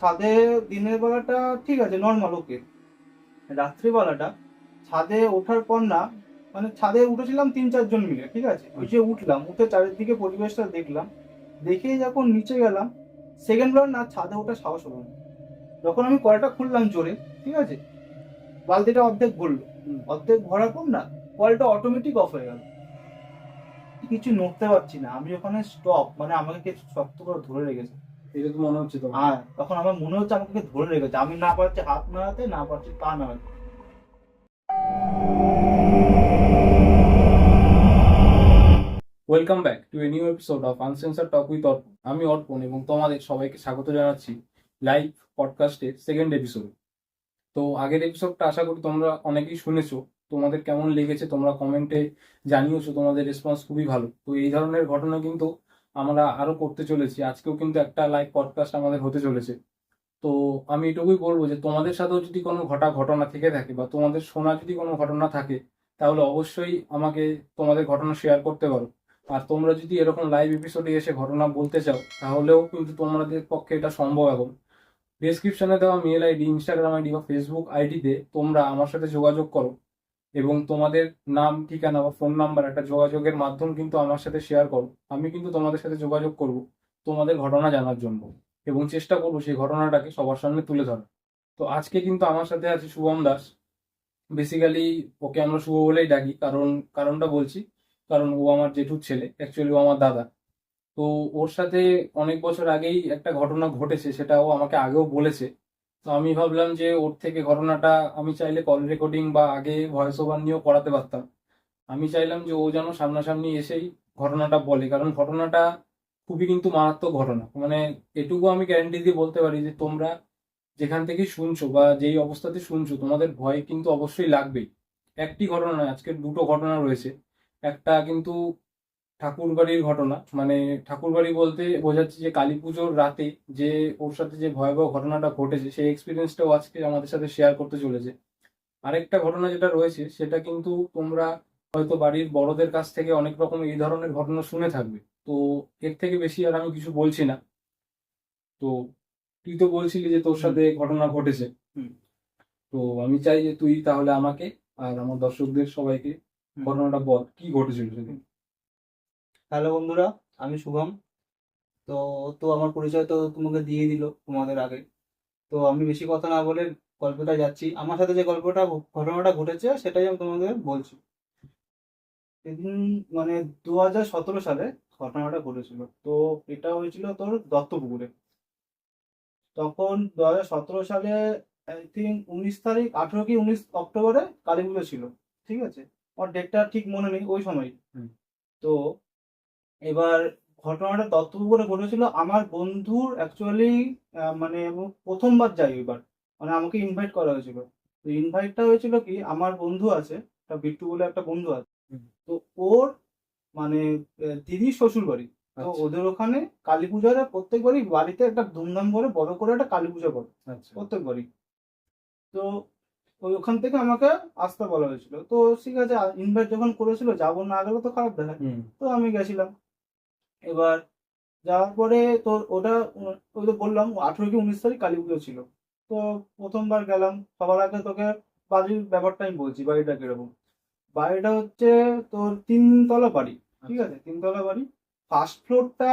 ছাদে দিনের বেলাটা ঠিক আছে, নর্মাল, ওকে। রাত্রিবেলাটা ছাদে ওঠার পর না, মানে ছাদে উঠেছিলাম 3-4 জন মিলে, ঠিক আছে। ওই যে উঠলাম, উঠে চারিদিকে পরিবেশটা দেখলাম, দেখে যখন নিচে গেলাম, সেকেন্ড ফ্লোর না, ছাদে ওঠার সাহস হলো না। যখন আমি কলটা খুললাম জোরে, ঠিক আছে, বালতিটা অর্ধেক ভরলো, অর্ধেক ভরার পর না কলটা অটোমেটিক অফ হয়ে গেল। কিছু নড়তে পারছি না আমি, ওখানে স্টপ, মানে আমাকে কিছু শক্ত করে ধরে রেখেছে। এটা তো মনে হচ্ছে তো। হ্যাঁ, তখন আমার মনে হচ্ছে আমাকে ধরে রেখেছে, আমি না পারছি হাত নাড়াতে, না পারছি পা নাড়াতে। Welcome back to a new episode of uncensored talk with Arpan. আমি অর্পণ এবং তোমাদের সবাইকে স্বাগত জানাচ্ছি লাইভ পডকাস্টের সেকেন্ড এপিসোড। তো আগের এপিসোডটা আশা করি তোমরা অনেকেই শুনেছো। তোমাদের কেমন লেগেছে তোমরা কমেন্টে জানিয়েছো, তোমাদের রেসপন্স খুবই ভালো। তো এই ধরনের ঘটনা কিন্তু আমরা আরো করতে চলেছি। আজকেও কিন্তু একটা লাইভ পডকাস্ট আমাদের হতে চলেছে। তো আমি এটুকুই বলবো যে তোমাদের সাথেও যদি কোনো ঘটনা থেকে থাকে বা তোমাদের শোনা যদি কোনো ঘটনা থাকে, তাহলে অবশ্যই আমাকে তোমাদের ঘটনা শেয়ার করতে পারো। আর তোমরা যদি এরকম লাইভ এপিসোডে এসে ঘটনা বলতে চাও, তাহলেও কিন্তু তোমাদের পক্ষে এটা সম্ভব। এখন ডেসক্রিপশনে দেওয়া মেল আইডি, ইনস্টাগ্রাম আইডি বা ফেসবুক আইডিতে তোমরা আমার সাথে যোগাযোগ করো এবং তোমাদের নাম, ঠিকানা বা ফোন নাম্বার একটা যোগাযোগের মাধ্যম কিন্তু আমার সাথে শেয়ার করো। আমি কিন্তু তোমাদের সাথে যোগাযোগ করব তোমাদের ঘটনা জানার জন্য এবং চেষ্টা করবো সেই ঘটনাটাকে সবার সামনে তুলে ধরা। তো আজকে কিন্তু আমার সাথে আছে শুভম দাস। বেসিক্যালি ওকে আমরা শুভ বলেই ডাকি, কারণটা বলছি। কারণ ও আমার জেঠুর ছেলে, অ্যাকচুয়ালি ও আমার দাদা। তো ওর সাথে অনেক বছর আগেই একটা ঘটনা ঘটেছে, সেটা ও আমাকে আগেও বলেছে। তো আমি ভাবলাম যে ওর থেকে ঘটনাটা আমি চাইলে কল রেকর্ডিং বা আগে ভয়েস ওভার নিয়েও করাতে পারতাম। আমি চাইলাম যে ও যেন সামনাসামনি এসেই ঘটনাটা বলে, কারণ ঘটনাটা খুবই কিন্তু মারাত্মক ঘটনা। মানে এটুকু আমি গ্যারান্টি দিয়ে বলতে পারি যে তোমরা যেখান থেকে শুনছো বা যেই অবস্থাতে শুনছো, তোমাদের ভয় কিন্তু অবশ্যই লাগবেই। একটি ঘটনা নয়, আজকে দুটো ঘটনা রয়েছে। একটা কিন্তু ঠাকুরবাড়ির ঘটনা, মানে ঠাকুরবাড়ি বলতে বোঝাচ্ছে যে কালী পুজোর রাতে যে ওর সাথে যে ভয়াবহ ঘটনাটা ঘটেছে, সেই এক্সপিরিয়েন্সটাও আজকে আমাদের সাথে শেয়ার করতে চলেছে। আরেকটা ঘটনা যেটা রয়েছে সেটা কিন্তু তোমরা হয়তো বাড়ির বড়দের কাছ থেকে অনেক রকম এই ধরনের ঘটনা শুনে থাকবে। তো এর থেকে বেশি আর আমি কিছু বলছি না। তো তুই তো বলছিলি যে তোর সাথে ঘটনা ঘটেছে। হুম। তো আমি চাই যে তুই তাহলে আমাকে আর আমার দর্শকদের সবাইকে হুম। ঘটনাটা বল, কি ঘটেছিল সেদিন। হ্যালো বন্ধুরা, আমি শুভম। তো তো আমার পরিচয় তো তোমাকে দিয়ে দিল তোমাদের আগে। তো আমি বেশি কথা না বলে গল্পটা যাচ্ছি। আমার সাথে যে ঘটনাটা ঘটেছে সেটাই আমি তোমাদের বলছি। সেদিন মানে 2017 সালে ঘটনাটা ঘটেছিল। তো এটা হয়েছিল তোর দত্তপুকুরে। তখন 2017 সালে আই থিঙ্ক 19 তারিখ, 18 কি 19 অক্টোবরে কালী পুজো ছিল, ঠিক আছে। আমার ডেটটা ঠিক মনে নেই ওই সময়। হুম। তো এবার ঘটনাটা দত্তপুকুরে ঘটেছিল। আমার বন্ধুর অ্যাকচুয়ালি মানে আমি প্রথমবার যাই এবার, মানে আমাকে ইনভাইট করা হয়েছিল। তো ইনভাইটটা হয়েছিল কি, আমার বন্ধু আছে একটা, বিট্টু বলে একটা বন্ধু আছে। হুম। তো ওর মানে দিদির শ্বশুর বাড়ি। তো আচ্ছা। ওদের ওখানে কালী পূজাটা প্রত্যেকবারই বাড়িতে একটা ধুমধাম করে বড় করে একটা কালী পূজা করে আচ্ছা। প্রত্যেকবারই। তো ওই ওখান থেকে আমাকে আসতে বলা হয়েছিল। তো ঠিক আছে, ইনভাইট যখন করেছিল, যাবো না গেলে তো খারাপ দেখায়। হুম। তো আমি গেছিলাম। এবার যাওয়ার পরে তোর ওটা ওই তো বললাম 18 কি 19 তারিখ কালী পুজো ছিল। তো প্রথমবার গেলাম। সবার আগে তোকে বাড়ির ব্যাপারটা আমি বলছি, বাড়িটা কিরকম। বাড়িটা হচ্ছে তোর 3 তলা বাড়ি, ঠিক আছে, 3 তলা বাড়ি। ফার্স্ট ফ্লোরটা,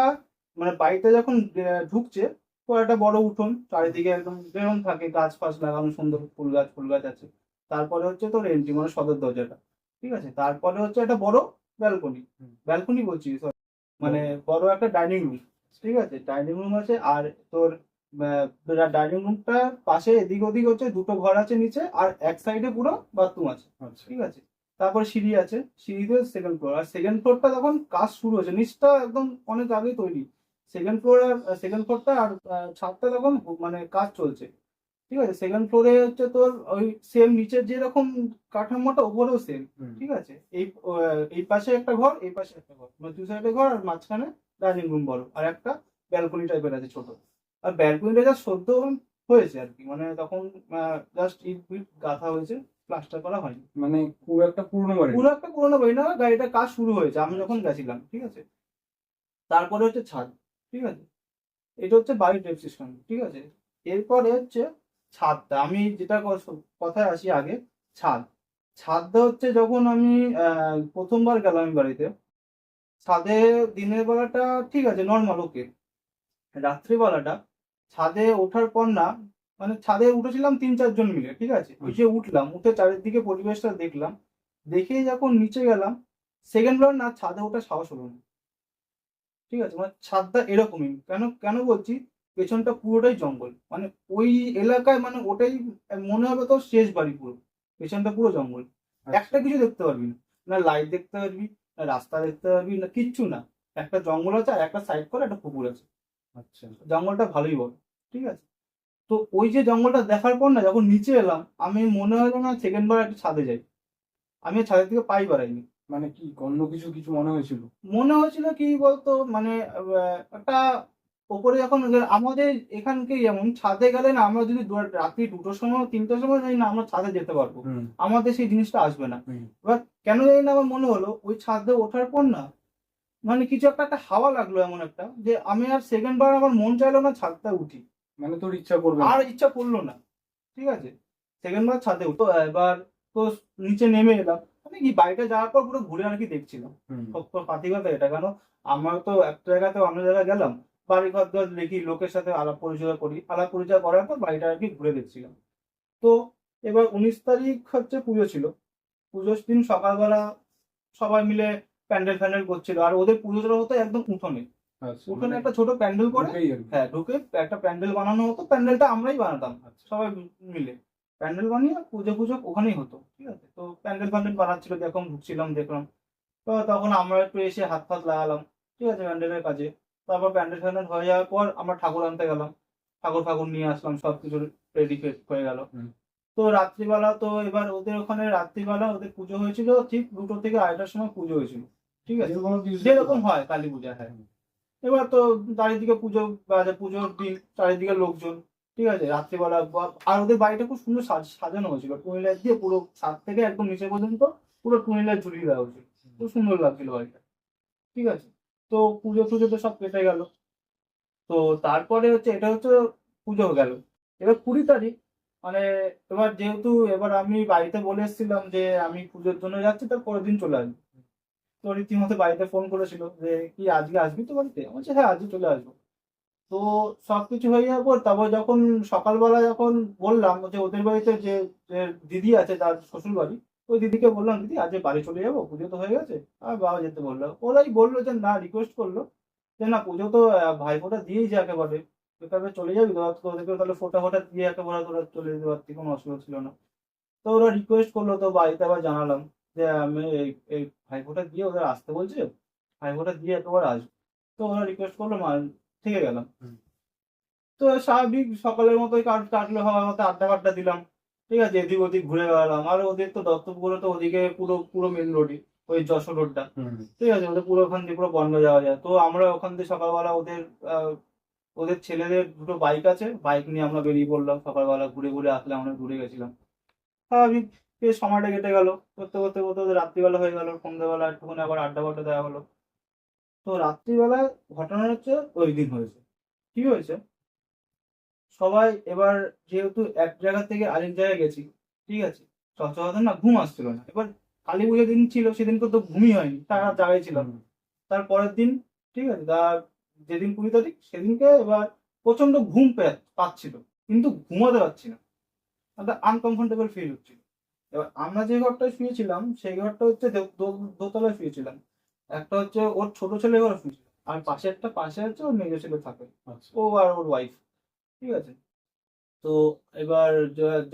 মানে বাড়িতে যখন ঢুকছে, তো একটা বড় উঠোন, চারিদিকে একদম বেরোন থাকে, গাছ ফাছ লাগানো, সুন্দর ফুল গাছ আছে। তারপরে হচ্ছে তোর এন্ট্রি, মানে সদর দরজাটা, ঠিক আছে। তারপরে হচ্ছে একটা বড় ব্যালকনি, হুম। ব্যালকনি বলছি sorry, মানে বড় একটা ডাইনিং রুম, ঠিক আছে, ডাইনিং রুম আছে। আর তোর ডাইনিং রুমটার পাশে এদিক ওদিক হচ্ছে দুটো ঘর আছে নিচে, আর এক সাইডে পুরো বাথরুম আছে, আচ্ছা। ঠিক আছে। তারপর সিঁড়ি আছে, সিঁড়িতে সেকেন্ড ফ্লোর। আর সেকেন্ড ফ্লোরটা তখন কাজ শুরু হয়েছে, নিচটা একদম অনেক আগেই তৈরি। সেকেন্ড ফ্লোরটা আর ছাদটা তখন মানে কাজ চলছে, ঠিক আছে। সেকেন্ড ফ্লোরে হচ্ছে তোর ওই সেম নিচের যেরকম কাঠামোটা, ওপরেও সেম, হুম। ঠিক আছে। এই পাশে একটা ঘর, এই পাশে একটা ঘর, মানে দু সাইডে ঘর, আর মাঝখানে ডাইনিং রুম বড়, আর একটা ব্যালকনি টাইপের আছে ছোট। আর ব্যালকনিটা জাস্ট সদ্য হয়েছে আর কি, মানে তখন জাস্ট ইট বিট গাঁথা হয়েছে, প্লাস্টার করা হয়নি। মানে খুব একটা পুরনো বাড়ি পুরো না। একটা পুরোনো বাড়ি না, গাড়িটা কাজ শুরু হয়েছে আমি যখন আচ্ছা। গেছিলাম, ঠিক আছে। তারপরে হচ্ছে ছাদ, ঠিক আছে। এটা হচ্ছে বাড়ির ডেসক্রিপশন, ঠিক আছে। এরপরে হচ্ছে ছাদটা, আমি যেটা কথায় আসি আগে। ছাদটা হচ্ছে যখন আমি প্রথমবার গেলাম আমি বাড়িতে, ছাদে দিনের বেলাটা ঠিক আছে, নর্মাল, ওকে। রাত্রিবেলাটা ছাদে ওঠার পর না, মানে ছাদে উঠেছিলাম 3-4 জন মিলে, ঠিক আছে। ওই যে উঠলাম, উঠে চারিদিকে পরিবেশটা দেখলাম, দেখে যখন নিচে গেলাম, সেকেন্ড বার না ছাদে ওঠার সাহস হলো না। ঠিক আছে, মানে ছাদটা এরকমই, কেন কেন বলছি, পেছনটা পুরোটাই জঙ্গল, মানে ওই এলাকায়, মানে ওটাই মনে হবে তো শেষ বাড়ি পুরো। পেছনটা পুরো জঙ্গল, একটা আচ্ছা কিছু দেখতে পারবি না, না লাইট দেখতে পারবি, না রাস্তা দেখতে পারবি, না কিচ্ছু না। একটা জঙ্গল আছে, আর একটা সাইড করে একটা পুকুর আছে। আচ্ছা জঙ্গলটা ভালোই বড়, ঠিক আছে। তো ওই যে জঙ্গলটা দেখার পর না, যখন নিচে এলাম, আমি মনে হলো না সেকেন্ড বার একটু ছাদে যাই। আমি আর ছাদের থেকে পাই বাড়াইনি। মানে কি অন্য কিছু কিছু মনে হয়েছিল? মনে হয়েছিল কি বলতো, মানে একটা ওপরে যখন আমাদের এখানকে যেমন ছাদে গেলে না, আমরা যদি রাত্রি 2টোর সময় 3টের সময় যাই না, আমরা ছাদে যেতে পারবো, হুম আমাদের সেই জিনিসটা আসবে না। হুম এবার কেন জানি না, আমার মনে হলো ওই ছাদে ওঠার পর না, মানে কিছু একটা হাওয়া লাগলো এমন একটা, যে আমি আর সেকেন্ড বার আমার মন চাইলো না ছাদটা উঠি, মানে তোর ইচ্ছা করবে না? আর ইচ্ছা করলো না। ঠিক আছে, সেকেন্ড বার ছাদে উঠো, এবার তো নিচে নেমে এলাম। আমি কি বাড়িটা যাওয়ার পর পুরো ঘুরে আর কি দেখছিলাম। হুম পাতি কথা এটা, কেন আমরা তো একটা জায়গাতে অন্য জায়গায় গেলাম, বাড়ি ঘর দর দেখি, লোকের সাথে আলাপ পরিচয় করি, আলাপ পরিচয় করার পর বাড়িটা আর কি ঘুরে দেখছিলাম। তো এবার 19 তারিখ হচ্ছে পুজো ছিল। পুজোর দিন সকালবেলা সবাই মিলে প্যান্ডেল ফ্যান্ডেল করছিল, আর ওদের পুজোটা হতো একদম উঠোনে। আচ্ছা উঠোনে মানে একটা ছোট প্যান্ডেল করে, ঢুকেই আর কি। হ্যাঁ ঢুকে একটা প্যান্ডেল বানানো হতো, প্যান্ডেলটা আমরাই বানাতাম আচ্ছা সবাই মিলে। প্যান্ডেল বানিয়ে পুজো পুজো ওখানেই হতো, ঠিক আছে। তো প্যান্ডেল ফ্যান্ডেল বানাচ্ছিল, যখন ঢুকছিলাম দেখলাম, তো তখন আমরা একটু এসে হাত ফাত লাগালাম, ঠিক আছে, প্যান্ডেলের কাজে। তারপর প্যান্ডেল ফ্যান্ডেল হয়ে যাওয়ার পর আমরা ঠাকুর আনতে গেলাম, ঠাকুর ঠাকুর নিয়ে আসলাম, সবকিছু রেডি হয়ে গেল। হুম তো রাত্রিবেলা তো এবার ওদের ওখানে রাত্রিবেলা ওদের পুজো হয়েছিল, ঠিক 2টো থেকে 2:30টার সময় পুজো হয়েছিল, ঠিক আছে, যেরকম কিছু যেরকম হয় কালী পূজা, হ্যাঁ। হুম, এবার তো চারিদিকে পুজো, পুজোর দিন চারিদিকে লোকজন, ঠিক আছে, রাত্রিবেলা আর ওদের বাড়িটা খুব সুন্দর সাজানো হয়েছিল, টুনি লাইট দিয়ে পুরো ছাদ থেকে একদম নিচে পর্যন্ত পুরো টুনি লাইট ঝুলিয়ে দেওয়া হয়েছিল, খুব সুন্দর লাগছিল বাড়িটা, ঠিক আছে। তো পুজো টুজো তো সব কেটে গেল। তো তারপরে হচ্ছে, এটা হচ্ছে পুজো গেল। এবার 20 তারিখ, মানে এবার যেহেতু এবার আমি বাড়িতে বলে এসেছিলাম যে আমি পুজোর জন্য যাচ্ছি, তার পরের দিন চলে আসবো। তো রীতিমতো বাড়িতে ফোন করেছিল যে কি আজকে আসবি তো বাড়িতে, আমি বলছি হ্যাঁ আজকে চলে আসবো। তো সবকিছু হয়ে যাওয়ার পর, তারপর যখন সকালবেলা যখন বললাম যে ওদের বাড়িতে যে যে দিদি আছে, তার শ্বশুর বাড়ি, ওই দিদিকে বললাম দিদি আজকে বাড়ি চলে যাবো, পুজো তো হয়ে গেছে। আর বাবা যেতে বললো, ওরাই বললো যে না, রিকোয়েস্ট করলো যে না, পুজো তো ভাইফোঁটা দিয়েই যা, একেবারে একেবারে চলে যাবি তো, তো ওদেরকে তাহলে ফোঁটা ফোঁটা দিয়ে একেবারে তোরা চলে যেতে পারতি, কোনো অসুবিধা ছিল না। তো ওরা রিকোয়েস্ট করলো, তো বাড়িতে আবার জানালাম যে আমি এই ভাইফোঁটা দিয়ে ওদের আসতে বলছে, ভাইফোঁটা দিয়ে একেবারে আসবো। তো ওরা রিকোয়েস্ট করলো, মা থেকে গেলাম। হুম, তো স্বাভাবিক সকালের মতোই কাটলো, হওয়ার মতো আড্ডা ফাড্ডা দিলাম, ঠিক আছে, এদিক ওদিক ঘুরে বেড়ালাম। আর ওদের তো দত্তপুকুরে তো ওদিকে পুরো পুরো মেন রোডই, ওই যশোর রোডটা, হুম, ঠিক আছে, ওদের পুরো ওখান দিয়ে পুরো বন্ধ যাওয়া যায়। তো আমরা ওখান দিয়ে সকালবেলা ওদের ছেলেদের 2টো বাইক আছে, বাইক নিয়ে আমরা বেরিয়ে পড়লাম, সকালবেলা ঘুরে ঘুরে আসলাম, আমরা ঘুরে গেছিলাম। স্বাভাবিক, বেশ সময়টা কেটে গেল, করতে করতে করতে ওদের রাত্রিবেলা হয়ে গেল, সন্ধ্যাবেলা একটুখানি আবার আড্ডা ফাড্ডা দেওয়া হলো। তো রাত্রিবেলায় ঘটনা হচ্ছে ওই দিন হয়েছে, কি হয়েছে, সবাই এবার যেহেতু এক জায়গা থেকে আরেক জায়গায় গেছি, ঠিক আছে, সচরাচর না ঘুম আসছিল না। এবার কালী পুজোর দিন ছিল, সেদিনকে তো ঘুমই হয়নি, সারা জায়গায় ছিলাম। হুম, তার পরের দিন, ঠিক আছে, তার যেদিন 20 তারিখ সেদিনকে এবার প্রচন্ড ঘুম পাচ্ছিল, কিন্তু ঘুমাতে পারছি না, একটা আনকমফোর্টেবল ফিল হচ্ছিল। এবার আমরা যে ঘরটায় শুয়েছিলাম, সেই ঘরটা হচ্ছে দোতলায় শুয়েছিলাম। একটা হচ্ছে ওর ছোট ছেলে ঘরে শুয়েছিল, আর পাশে হচ্ছে ওর মেজো ছেলে থাকে, আচ্ছা ও আর ওর ওয়াইফ, ঠিক আছে। তো এবার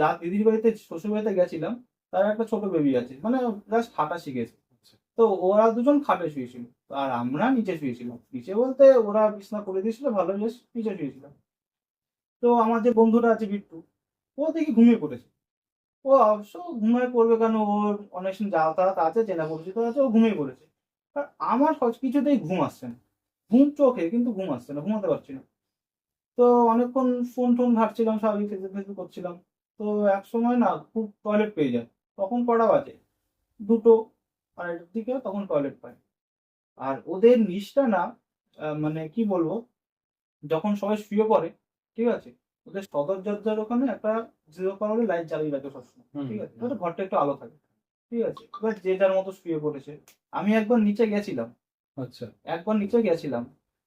যা দিদির বাড়িতে শ্বশুর বাড়িতে গেছিলাম, তার একটা ছোট বেবি আছে, মানে জাস্ট হাঁটা শিখেছে। আচ্ছা তো ওরা দুজন খাটে শুয়েছিল, আর আমরা নিচে শুয়েছিলাম। নিচে বলতে ওরা বিছনা করে দিয়েছিল, ভালো, বেশ নিচে শুয়েছিলাম। তো আমার যে বন্ধুটা আছে বিট্টু, ও দেখি ঘুমিয়ে পড়েছে। ও অবশ্য ঘুমিয়ে পড়বে কেন, ওর অনেক সময় যাতায়াত আছে, চেনা পরিচিত আছে, ও ঘুমিয়ে পড়েছে। আর আমার কিছুতেই ঘুম আসছে না, ঘুম চোখে কিন্তু ঘুম আসছে না, ঘুমাতে পারছি না। তো অনেকক্ষণ ফোন টোন ঘাঁটছিলাম, স্বাভাবিক ফেসবুক ফেসবুক করছিলাম। তো এক সময় না খুব টয়লেট পেয়ে যায়, তখন কটা বাজে, 2টো, আর এটার দিকে তখন টয়লেট পায়। আর ওদের নিচটা না, মানে কি বলবো, যখন সবাই শুয়ে পড়ে, ঠিক আছে, ওদের সদর দরজার ওখানে একটা জিরো পাওয়ারের লাইট জ্বালিয়ে রাখে সবসময়, হুম, ঠিক আছে, যাতে ঘরটা একটু আলো থাকে, ঠিক আছে। এবার যে যার মতো শুয়ে পড়েছে। আমি একবার নিচে গেছিলাম, আচ্ছা,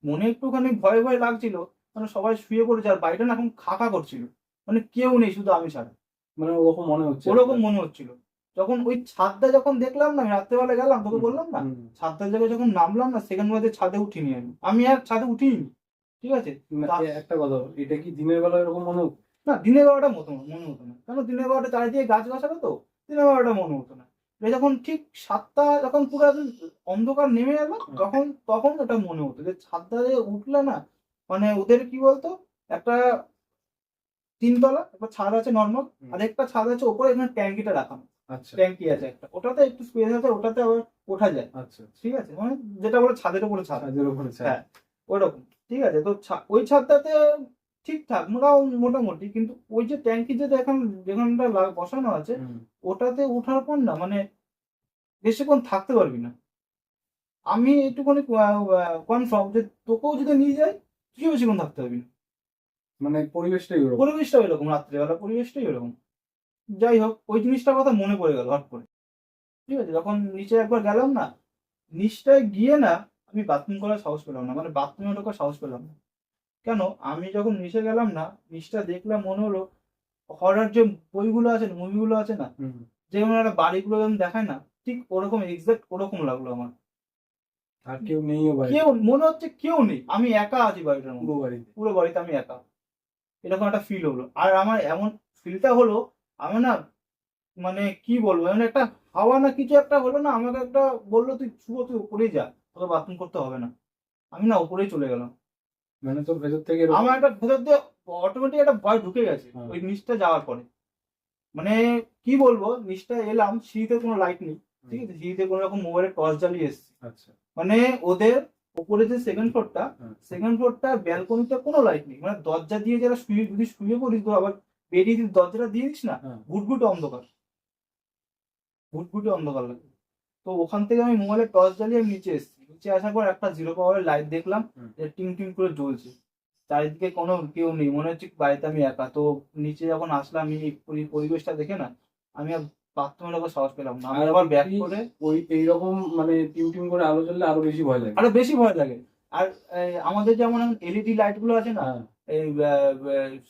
মনে একটুখানি ভয় ভয় লাগছিল, মানে সবাই শুয়ে পড়েছে আর বাড়িটা না এখন খাকা করছিল, মানে কেউ নেই শুধু আমি ছাড়া, মানে ওরকম মনে হচ্ছে ওরকম মনে হচ্ছিল। যখন ওই ছাদটা যখন দেখলাম না, আমি রাত্রেবেলা গেলাম তোকে বললাম না, ছাদটার জায়গায় যখন নামলাম না, সেকেন্ড বাজে ছাদে উঠিনি, আমি আর ছাদে উঠিনি, ঠিক আছে। একটা কথা বল, এটা কি দিনের বেলা এরকম মনে হচ্ছে? না, দিনের বেলাটা মনে হতো না, কারণ দিনের বেলাটা চারিদিকে গাছ গাছালো তো, দিনের বেলাটা মনে হতো না। এটা যখন ঠিক 7টা, যখন পুরো একদম অন্ধকার নেমে এলো, তখন তখন ওটা মনে হতো যে ছাদটা যে উঠলে না, মানে ওদের কি বলতো, একটা 3 তলা একটা ছাদ আছে নর্মাল, আর একটা ছাদ আছে ওপরে, এখানে ট্যাঙ্কিটা রাখানো, আচ্ছা, ট্যাঙ্কি আছে একটা, ওটাতে একটু স্পেস আছে, ওটাতে আবার ওঠা যায়, আচ্ছা, ঠিক আছে, মানে যেটা বলে ছাদের উপরে ছাদ, ছাদের উপরে ছাদ। হ্যাঁ ওরকম, ঠিক আছে। তো ওই ছাদটাতে ঠিকঠাক মোটামুটি, কিন্তু ওই যে ট্যাঙ্কি যেটা এখন যেখানটা বসানো আছে, হুম, ওটাতে ওঠার পর না মানে বেশিক্ষণ থাকতে পারবি না। আমি একটুখানি কনফার্ম যে তোকেও যদি নিয়ে যাই, তুইও বেশিক্ষণ থাকতে পারবি না। মানে পরিবেশটাই ওরকম। পরিবেশটা এরকম, রাত্রেবেলা পরিবেশটাই এরকম। যাই হোক, ওই জিনিসটার কথা মনে পড়ে গেল হট করে, ঠিক আছে। যখন নিচে একবার গেলাম না, নিচটায় গিয়ে না আমি বাথরুম করার সাহস পেলাম না, মানে বাথরুমে ঢোকার সাহস পেলাম না। কেন, আমি যখন নিচে গেলাম না, নিচটা দেখলাম, মনে হলো হরর যে বইগুলো আছে, মুভিগুলো আছে না, হুম, যেমন একটা বাড়িগুলো যেমন দেখায় না, ঠিক ওরকম এক্সাক্ট ওরকম লাগলো আমার। আর কেউ নেই ও বাড়িতে? কেউ, মনে হচ্ছে কেউ নেই, আমি একা আছি বাড়িটার পুরো মধ্যে, বাড়িতে? পুরো বাড়িতে আমি একা, এরকম একটা ফিল হলো। আর আমার এমন ফিলটা হলো, আমি না, মানে কি বলবো, এমন একটা হাওয়া না কিছু একটা হলো না, আমাকে একটা বললো তুই শুভ, তুই উপরেই যা, তোকে বাথরুম করতে হবে না। আমি না উপরেই চলে গেলাম। মানে তোর ভেতর থেকে এরকম? আমার একটা ভেতর দিয়ে অটোমেটিক একটা ভয় ঢুকে গেছে হ্যাঁ। ওই নিচটা যাওয়ার পরে। মানে কি বলবো, নিচটা এলাম, সিঁড়িতে কোনো লাইট নেই, ঠিক আছে, সিঁড়িতে কোনো রকম মোবাইলের টর্চ জ্বালিয়ে এসেছি। আচ্ছা, মানে ওদের উপরে যে সেকেন্ড ফ্লোরটা, হ্যাঁ, সেকেন্ড ফ্লোরটা ব্যালকনিতে কোনো লাইট নেই, মানে দরজা দিয়ে যারা শুয়ে, যদি শুয়ে পড়িস তো আবার বেরিয়ে যদি দরজাটা দিয়ে দিস না, হ্যাঁ, ঘুটঘুটে অন্ধকার, ঘুটঘুটে অন্ধকার লাগে। তো ওখান থেকে আমি মোবাইলের টর্চ জ্বালিয়ে আমি নিচে এসেছি, নিচে আসার পর একটা জিরো পাওয়ারের লাইট দেখলাম, হুম। যে টিং টিং করে জ্বলছে, চারিদিকে কোনো কেউ নেই, মনে হচ্ছে বাড়িতে আমি একা। তো নিচে যখন আসলাম, আমি এই পরিবেশটা দেখে না, আমি আর বাথরুমে লোকের সাহস পেলাম না, আমি আর আবার ব্যাক এই- করে, ওই এইরকম মানে টিম টিম করে আলো জ্বললে আরো বেশি ভয় লাগে। আরো বেশি ভয় লাগে। আর আমাদের যেমন এলইডি লাইট গুলো আছে না, হ্যাঁ, এই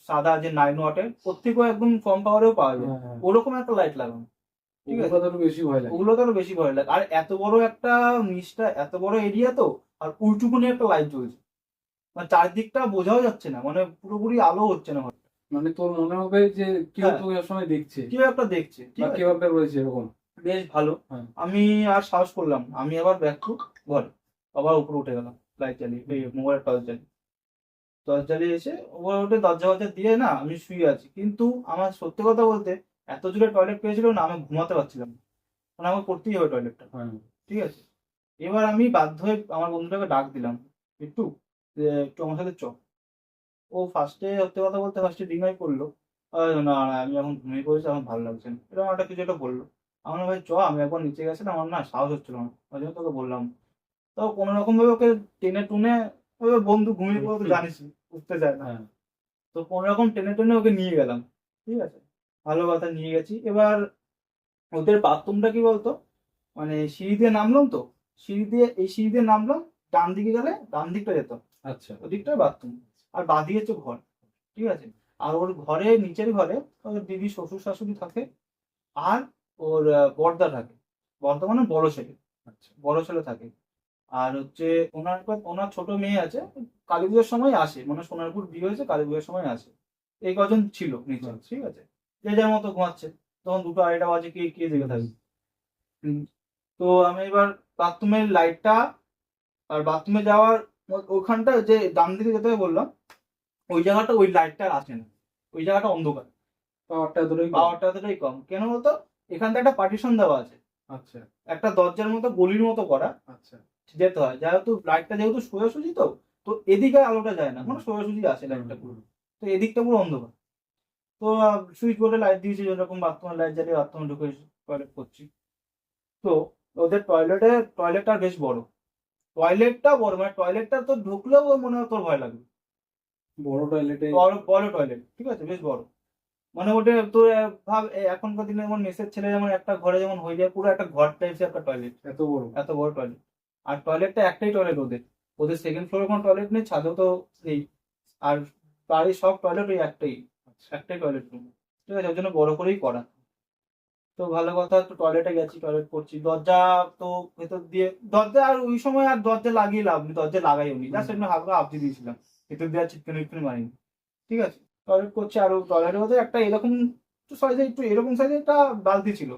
সাদা যে 9 ওয়াটের, ওর থেকেও একদম কম পাওয়ারেও পাওয়া যায়, হ্যাঁ, হ্যাঁ, ওরকম একটা লাইট লাগানো, ঠিক আছে। ওগুলো তো আরো বেশি ভয় লাগে। ওগুলো তো আরো বেশি ভয় লাগে। আর এত বড় একটা নিচটা, এত বড় এরিয়া তো, আর ওইটুকুনি একটা লাইট জ্বলছে, মানে চারদিকটা বোঝাও যাচ্ছে না, মানে পুরোপুরি আলো হচ্ছে না ঘরটা। মানে তোর মনে হবে যে কেউ হ্যাঁ, তোকে সময় দেখছে, কেউ একটা দেখছে, ঠিক বা আছে, কেউ একটা রয়েছে এরকম। বেশ ভালো। হ্যাঁ, আমি আর সাহস করলাম না। আমি আবার ব্যাক টু ঘরে, আবার উপরে উঠে গেলাম, লাইট জ্বালিয়ে, এই মোবাইল টর্চ জ্বালিয়ে, টর্চ জ্বালিয়ে এসে উপরে উঠে দরজা ফরজা দিয়ে না আমি শুয়ে আছি। কিন্তু আমার সত্যি কথা বলতে, এত জোরে টয়লেট পেয়েছিল না, আমি ঘুমাতে পারছিলাম না, মানে আমার করতেই হবে টয়লেটটা, হ্যাঁ, ঠিক আছে। এবার আমি বাধ্য হয়ে আমার বন্ধুটাকে ডাক দিলাম, একটু একটু আমার সাথে চ। ও ফার্স্টে সত্যি কথা বলতে ফার্স্টে ডিনাই করলো, না না, আমি এখন ঘুমিয়ে পড়েছি, আমার ভালো লাগছে না, এরকম একটা কিছু একটা বললো। আমার ভাই চ, আমি একবার নিচে গেছিলাম, আমার না সাহস হচ্ছিল না, ওই জন্য তোকে বললাম। তো কোনো রকম ভাবে ওকে টেনে টুনে, ওই বন্ধু ঘুমিয়ে পড়ে তো জানিসই, উঠতে চায় না, হ্যাঁ, তো কোনো রকম টেনে টেনে ওকে নিয়ে গেলাম, ঠিক আছে, ভালো কথা নিয়ে গেছি। এবার ওদের বাথরুমটা কি বলতো, মানে সিঁড়ি দিয়ে নামলাম তো, সিঁড়ি দিয়ে নামলাম, ডান দিকে গেলে ডান দিকটা যেত, আচ্ছা, ওদিকটা বাথরুম, আর বাদিকে হচ্ছে ঘর, ঠিক আছে। আর ওর ঘরে, নিচের ঘরে ওর দিদি শ্বশুর শাশুড়ি থাকে, আর ওর বড়দা থাকে, বড়দা মানে বড় ছেলে, আচ্ছা, বড় ছেলে থাকে। আর হচ্ছে ওনার ছোট মেয়ে আছে, কালী পুজোর সময় আসে, মানে সোনারপুর বিয়ে হয়েছে, কালী পুজোর সময় আসে। এই কজন ছিল নিচে, আচ্ছা। ঠিক আছে, যে যার মতো ঘুমাচ্ছে, তখন 2টা 2:30 বাজে, কে কে জেগে থাকবে। হুম, তো আমি এবার বাথরুমের লাইটটা, আর বাথরুমে যাওয়ার ওখানটা যে ডান দিকে যেতে হবে বললাম, ওই জায়গাটা ওই লাইটটা আর আসে না, ওই জায়গাটা অন্ধকার, পাওয়ারটা এতটাই কম? পাওয়ারটা এতটাই কম। কেন বলতো, এখানটা একটা পার্টিশন দেওয়া আছে, আচ্ছা, একটা দরজার মতো গলির মতো করা, আচ্ছা, যেতে হয়, যেহেতু লাইটটা যেহেতু সোজাসুজি, তো তো এদিকে আলোটা যায় না, মানে সোজাসুজি আসে লাইটটা পুরো, তো এদিকটা পুরো অন্ধকার। তো সুইচ বোর্ডে লাইট দিয়েছি, যেরকম বাথরুমের লাইট জ্বালিয়ে বাথরুমে ঢুকে টয়লেট করছি। তো ওদের টয়লেটটা বেশ বড়, টয়লেটটা বড়, মানে টয়লেটটা তো ঢুকলেও মনে হয় তোর ভয় লাগবে, বড় টয়লেটে বড় বড় টয়লেট, ঠিক আছে, বেশ বড়। মানে ওটা তো ভাব এখনকার দিনে যেমন মেসের ছেলে যেমন একটা ঘরে যেমন হয়ে যায়, পুরো একটা ঘর টাইপের একটা টয়লেট, এত বড়? এত বড় টয়লেট। আর টয়লেটটা একটাই টয়লেট ওদের, ওদের সেকেন্ড ফ্লোরে কোনো টয়লেট নেই, ছাদেও তো নেই। আর বাড়ির সব টয়লেট ওই একটাই, একটাই টয়লেট রুম, ঠিক আছে, ওর জন্য বড় করেই করা। তো ভালো কথা, তো টয়লেটে গেছি, টয়লেট করছি, দরজা তো ভেতর দিয়ে, দরজা আর ওই সময় আর দরজা লাগিয়ে লাভ নেই, দরজা লাগাই নি, জাস্ট এমনি হালকা আবজি দিয়েছিলাম, ভেতর দিয়ে আর চিটকানি টিটকানি মারিনি, ঠিক আছে। টয়লেট করছি, আর টয়লেটের মধ্যে একটা এরকম একটু সাইজে, একটু এরকম সাইজে একটা বালতি ছিল,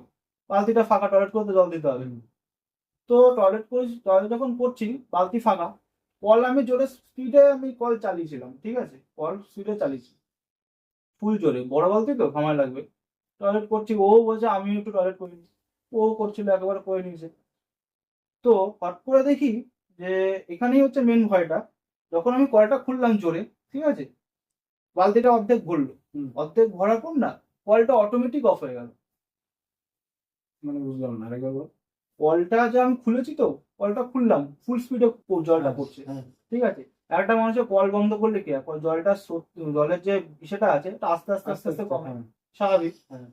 বালতিটা ফাঁকা, টয়লেট করতে জল দিতে হবে। তো টয়লেট করে, টয়লেট যখন করছি, বালতি ফাঁকা, কল আমি জোরে স্পিডে আমি কল চালিয়েছিলাম, ঠিক আছে, কল স্পিডে চালিয়েছি, ফুল জোরে, বড় বালতি তো সময় লাগবে। টয়লেট করছি, ও বলছে আমি একটু টয়লেট করে নিই, ও করছিল একেবারে করে নিয়েছে। তো হট করে দেখি যে এখানেই হচ্ছে মেন ভয়টা, যখন আমি কলটা খুললাম জোরে, ঠিক আছে, বালতিটা অর্ধেক ভরলো, অর্ধেক ভরার পর না, কলটা অটোমেটিক অফ হয়ে গেল। মানে বুঝলাম না, আরেকবার বল। কলটা যে আমি খুলেছি, তো কলটা খুললাম, ফুল স্পিডে জলটা হ্যাঁ, পড়ছে, হ্যাঁ, ঠিক আছে। একটা মানুষের কল বন্ধ করলে কি হয়, জলটা জলের যে বিষয়টা আছে এটা আস্তে আস্তে আস্তে আস্তে কমে, হ্যাঁ, স্বাভাবিক। হ্যাঁ,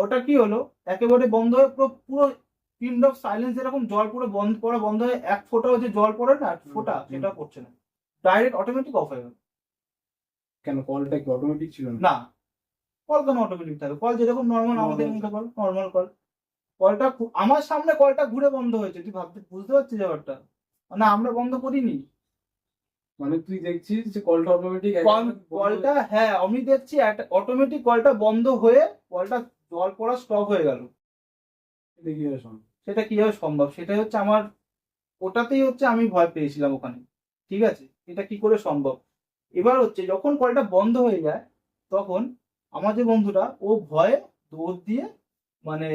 ওটা কি হলো, একেবারে বন্ধ হয়ে পুরো পুরো পিন অফ সাইলেন্স, এরকম জল পুরো বন্ধ পড়া বন্ধ হয়ে এক ফোঁটাও যে জল পড়ে না, এক ফোঁটা সেটা পড়ছে না, ডাইরেক্ট অটোমেটিক অফ হয়ে গেল। কেন কলটা কি অটোমেটিক ছিল না? না, কল কেন অটোমেটিক থাকবে, কল যেরকম নর্মাল আমাদের Normal। মতো কল, নর্মাল কল, কলটা আমার সামনে কলটা ঘুরে বন্ধ হয়েছে, তুই ভাবতে বুঝতে পারছিস ব্যাপারটা, মানে আমরা বন্ধ করিনি। মানে তুই দেখছিস যে কলটা অটোমেটিক কলটা, হ্যাঁ আমি দেখছি অটোমেটিক কলটা বন্ধ হয়ে কলটা জল পড়া স্টপ হয়ে গেল। কি হবে শোন। সেটা কিভাবে সম্ভব, সেটাই হচ্ছে আমার, ওটাতেই হচ্ছে আমি ভয় পেয়েছিলাম ওখানে, ঠিক আছে, এটা কি করে সম্ভব। এবার হচ্ছে যখন কলটা বন্ধ হয়ে যায়, তখন আমার যে বন্ধুটা, ও ভয়ে দৌড় দিয়ে, মানে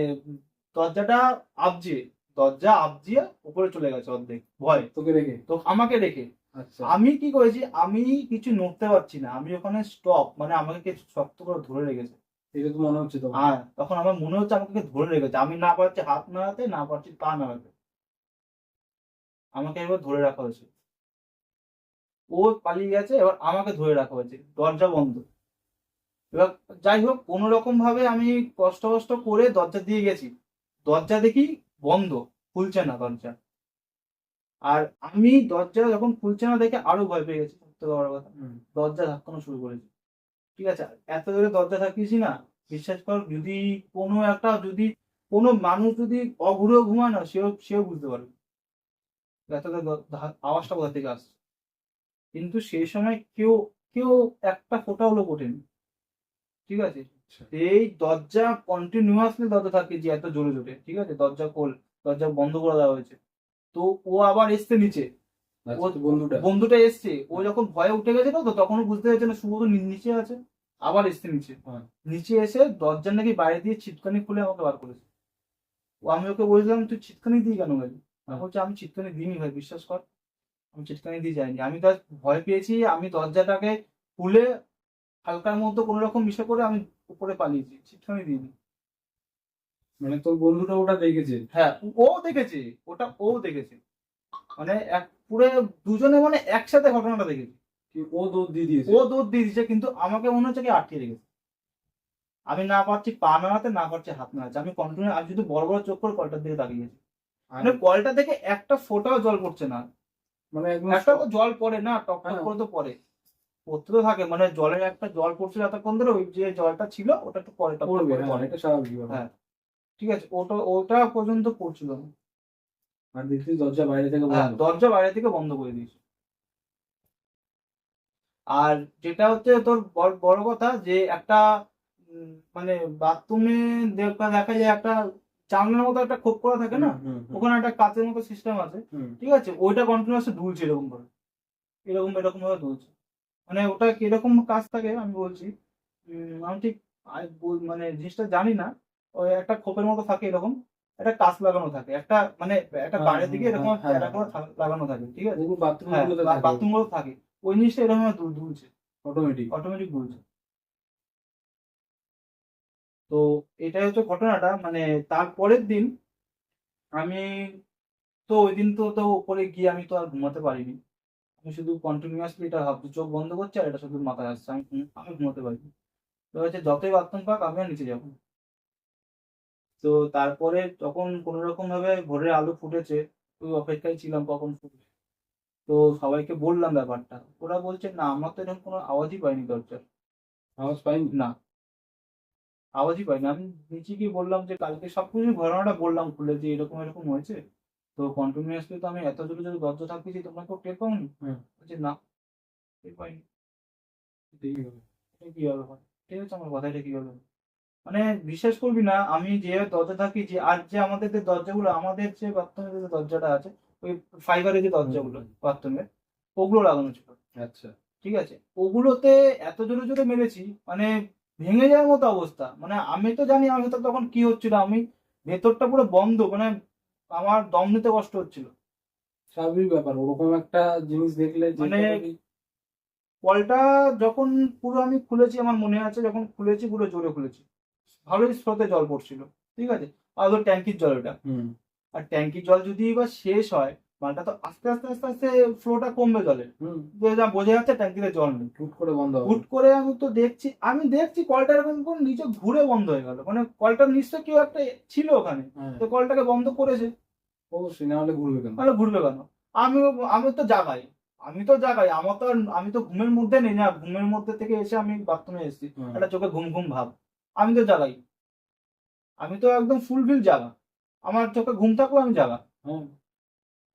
দরজাটা আবজিয়ে, দরজা আবজিয়ে উপরে চলে গেছে অর্ধেক, ভয়। তোকে রেখে? তো আমাকে রেখে, আচ্ছা। আমি কি করেছি, আমি কিছু নড়তে পারছি না, আমি ওখানে স্টপ, মানে আমাকে কে শক্ত করে ধরে রেখেছে। এটা তো মনে হচ্ছে তো। হ্যাঁ, তখন আমার মনে হচ্ছে আমাকে কে ধরে রেখেছে, আমি না পারছি হাত নাড়াতে, না পারছি পা নাড়াতে, আমাকে এবার ধরে রাখা হয়েছে। ও পালিয়ে গেছে, এবার আমাকে ধরে রাখা হয়েছে, দরজা বন্ধ। এবার যাই হোক, কোনো রকম ভাবে আমি কষ্ট কষ্ট করে দরজা দিয়ে গেছি, দরজা দেখি বন্ধ, খুলছে না দরজা। আর আমি দরজা যখন খুলছে না দেখে আরো ভয় পেয়ে গেছি, সত্যি বড় কথা, দরজা ধাক্কানো শুরু করেছি, ঠিক আছে। আর এত জোরে দরজা ধাক্কিয়েছি না, বিশ্বাস কর, যদি কোনো মানুষ যদি অঘুরেও ঘুমায় না, সেও সেও বুঝতে পারবে এত জোরে আওয়াজটা কোথা থেকে আসছে। কিন্তু সেই সময় কেউ কেউ একটা ফোঁটা হলো ওঠেনি, ঠিক আছে। এই দরজা কন্টিনিউয়াসলি দরজা থাকে যে এত জোরে জোরে, ঠিক আছে, দরজা বন্ধ করে দেওয়া হয়েছে। তো ও আবার এসছে নিচে, ও আচ্ছা, বন্ধুটা? বন্ধুটা এসছে, ও যখন ভয়ে উঠে গেছে, তো তখন ও বুঝতে পারছে না শুভ তো নিচে আছে, আবার এসছে নিচে। হ্যাঁ। নিচে এসে দরজার নাকি বাইরে দিয়ে ছিটকানি খুলে আমাকে বার করেছে। আমি ওকে বলছিলাম তুই ছিটকানি দিয়ে কেন গেলি, বলছে আমি ছিটকানি দিইনি ভাই, বিশ্বাস কর, আমি ছিটকানি দিয়ে যাইনি, আমি তো ভয় পেয়েছি, আমি দরজাটাকে খুলে হালকার মধ্যে কোনো রকম বিষয় করে আমি উপরে পালিয়েছি, ছিটকানি দিইনি। মানে তোর বন্ধুটা ওটা দেখেছে? হ্যাঁ, ও দেখেছে, ওটা ও দেখেছে, মানে এক পুরো দুজনে মানে একসাথে ঘটনাটা দেখেছি। কি ও দৌড় দিয়ে দিয়েছে? ও দৌড় দিয়ে দিচ্ছে, কিন্তু আমাকে মনে হচ্ছে কি আটকে রেখেছে, আমি না পারছি পা নাড়াতে, না পারছি হাত নাড়াতে, আমি কন্টিনিউ, আমি শুধু বড় বড় চোখ করে কলটার দিকে তাকিয়েছি, মানে কলটা থেকে একটা ফোঁটাও জল পড়ছে না, মানে একদম একটা তো জল পড়ে না, টক টক হ্যাঁ। করে তো পড়ে, পড়তে তো থাকে, মানে জলের একটা জল পড়ছিল এতক্ষণ ধরে, ওই যে জলটা ছিল ওটা একটু পরে টক টক পড়বে, করে হ্যাঁ, পড়ে। এটা স্বাভাবিক ব্যাপার। হ্যাঁ, ঠিক আছে, ওটা ওটা পর্যন্ত পড়ছিল না। আর দেখছিস দরজা বাইরে থেকে হ্যাঁ, বন্ধ? দরজা বাইরে থেকে বন্ধ করে দিয়েছে। আর যেটা হচ্ছে তোর বড় কথা, যে একটা মানে বাথরুমে দেখা দেখা যায় একটা জানলার মতো একটা খোপ করা থাকে না, ওখানে একটা কাচের মতো সিস্টেম আছে, ঠিক আছে, ওইটা কন্টিনিউয়াসলি দুলছে এরকম করে, এরকম এরকম ভাবে দুলছে। মানে ওটা কিরকম কাজ থাকে আমি বলছি, আমি ঠিক মানে জিনিসটা জানি না। ওই একটা খোপের মতো থাকে এরকম, একটা কাঁচ লাগানো থাকে, একটা মানে একটা হ্যাঁ, বাইরের দিকে এরকম হ্যাঁ, একটা করে হ্যাঁ। লাগানো থাকে, ঠিক আছে। বাথরুম হ্যাঁ, গুলোতে বাথরুম গুলো থাকে, ওই জিনিসটা এরকম ভাবে দুলছে, অটোমেটিক। অটোমেটিক দুলছে। তো এটাই হচ্ছে ঘটনাটা, মানে তারপরের দিন আমি, তো ওই দিন তো উপরে গিয়ে আমি তো আর ঘুমাতে পারিনি, আমি শুধু কন্টিনিউয়াসলি এটা ভাবছি, চোখ বন্ধ করছি আর এটা শুধু মাথায় আসছে, আমি ঘুমোতে পারি। তো হচ্ছে যতই বাথরুম পাক আমি আর নিচে যাবো। তো তারপরে তখন কোনো রকম ভাবে ভোরের আলো ফুটেছে, ওই অপেক্ষায় ছিলাম কখন ফুটবে। তো সবাইকে বললাম ব্যাপারটা, ওরা বলছে না আমরা তো এরকম কোনো আওয়াজই পাইনি দরজার। আওয়াজ পাইনি? না, আওয়াজই পাইনি। আমি নিচে গিয়ে বললাম যে কালকে সবকিছু ঘটনাটা বললাম খুলে যে এরকম এরকম হয়েছে, তো কন্টিনিউয়াসলি তো আমি এত জোরে জোরে দরজা থাকতেছি, তোমরা কেউ টের পাওনি? হ্যাঁ, বলছে না, টের পাইনি। এটাই হবে। এটা কিভাবে হয়? ঠিক আছে, আমার কথা এটা কিভাবে হয়? মানে বিশ্বাস করবি না, আমি যে দরজা থাকি, যে আর যে আমাদের যে দরজাগুলো, আমাদের যে বাথরুমের যে দরজাটা আছে, ওই ফাইবারের যে দরজাগুলো বাথরুমের, ওগুলো লাগানো ছিল। আচ্ছা, ঠিক আছে, ওগুলোতে এত জোরে জোরে মেরেছি, মানে ভেঙে যাওয়ার মতো অবস্থা। মানে আমি তো জানি আমি তো তখন কি হচ্ছিল, আমি ভেতরটা পুরো বন্ধ, মানে আমার দম নিতে কষ্ট হচ্ছিল। স্বাভাবিক ব্যাপার, ওরকম একটা জিনিস দেখলে যে মানে কারোরই। কলটা যখন পুরো আমি খুলেছি, আমার মনে আছে যখন খুলেছি পুরো জোরে খুলেছি, ভালোই স্রোতে জল পড়ছিল। ঠিক আছে, আর ওদের ট্যাঙ্কির জল ওটা। হুম, আর ট্যাঙ্কির জল যদি এবার শেষ হয়, মালটা তো আস্তে আস্তে আস্তে আস্তে ফ্লোটা কমবে জলের। হুম, যে যা বোঝা যাচ্ছে ট্যাঙ্কিতে জল নেই। হুট করে বন্ধ হবে। হুট করে আমি দেখছি কলটা এরকম করে নিচে ঘুরে বন্ধ হয়ে গেল, মানে কলটার নিশ্চয় কেউ একটা ছিল ওখানে, হ্যাঁ, তো কলটাকে বন্ধ করেছে। অবশ্যই, না হলে ঘুরবে কেন? তাহলে ঘুরবে কেন? আমি আমি তো জাগাই, আমার তো আমি তো ঘুমের মধ্যে নেই না, ঘুমের মধ্যে থেকে এসে আমি বাথরুমে এসেছি, হ্যাঁ, একটা চোখে ঘুম ঘুম ভাব। আমি তো জাগাই, আমি তো একদম ফুলফিল জাগা, আমার চোখে ঘুম থাকলেও আমি জাগা। হ্যাঁ,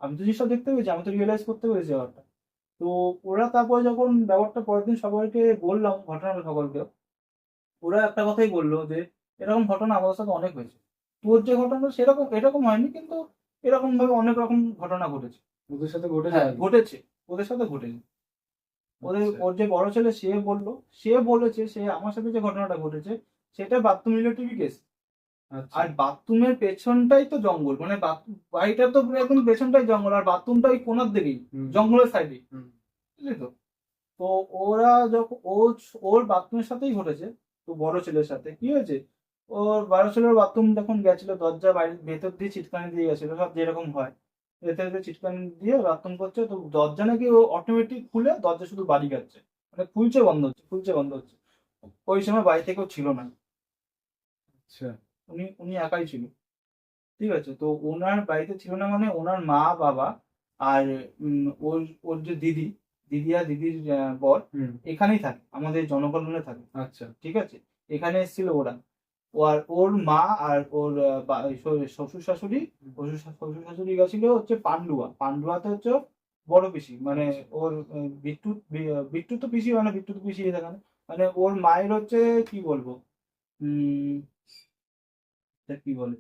আমি তো জিনিসটা দেখতে পেয়েছি, আমি তো রিয়েলাইজ করতে পেরেছি ব্যাপারটা। তো ওরা তারপরে যখন ব্যাপারটা পরের দিন সবাইকে বললাম, ঘটনাটা সকলকে, ওরা একটা কথাই বললো যে এরকম ঘটনা আমাদের সাথে অনেক হয়েছে। তোর যে ঘটনা সেরকম এরকম হয়নি, কিন্তু এরকম ভাবে অনেক রকম ঘটনা ঘটেছে। ওদের সাথে ঘটে হ্যাঁ যায়। ঘটেছে, ওদের সাথে ঘটেছে। আচ্ছা, ওর যে বড় ছেলে সে বললো, সে বলেছে সে আমার সাথে যে ঘটনাটা ঘটেছে সেটা বাথরুম রিলেটিভ কেস। আচ্ছা, আর বাথরুমের পেছনটাই তো জঙ্গল, মানে বাড়িটা তো পুরো একদম পেছনটাই জঙ্গল, আর বাথরুমটা ওই কোনার দিকেই, হুম, জঙ্গলের সাইডে। হুম, বুঝলি তো? তো ওরা যখন ওর বাথরুমের সাথেই ঘটেছে। তো বড় ছেলের সাথে কি হয়েছে, ওর বড় ছেলের বাথরুম যখন গেছিল, দরজা বাইরে ভেতর দিয়ে ছিটকানি দিয়ে গেছিল, সব যেরকম হয় ভেতর দিয়ে ছিটকানি দিয়ে বাথরুম করছে, তো দরজা নাকি ও অটোমেটিক খুলে দরজা শুধু বাড়ি যাচ্ছে, মানে খুলছে বন্ধ হচ্ছে, খুলছে বন্ধ হচ্ছে। ওই সময় বাড়ি থেকেও ছিল না, আচ্ছা, উনি উনি একাই ছিল। ঠিক আছে, তো ওনার বাড়িতে ছিল না মানে ওনার মা বাবা আর ওর ওর যে দিদি, দিদি আর দিদির বর হুম, এখানেই থাকে, আমাদের জনকল্যাণে থাকে। আচ্ছা, ঠিক আছে, এখানে এসেছিল ওরা। ওর মা আর ওর শ্বশুর শাশুড়ি, শ্বশুর শাশুড়ি গেছিল হচ্ছে পান্ডুয়া, পান্ডুয়াতে হচ্ছে ওর বড় পিসি, মানে আচ্ছা, ওর বিট্টু বিট্টু তো পিসি, মানে বিট্টু তো পিসি এখানে, মানে ওর মায়ের হচ্ছে কি বলবো, উম তা কি বলে,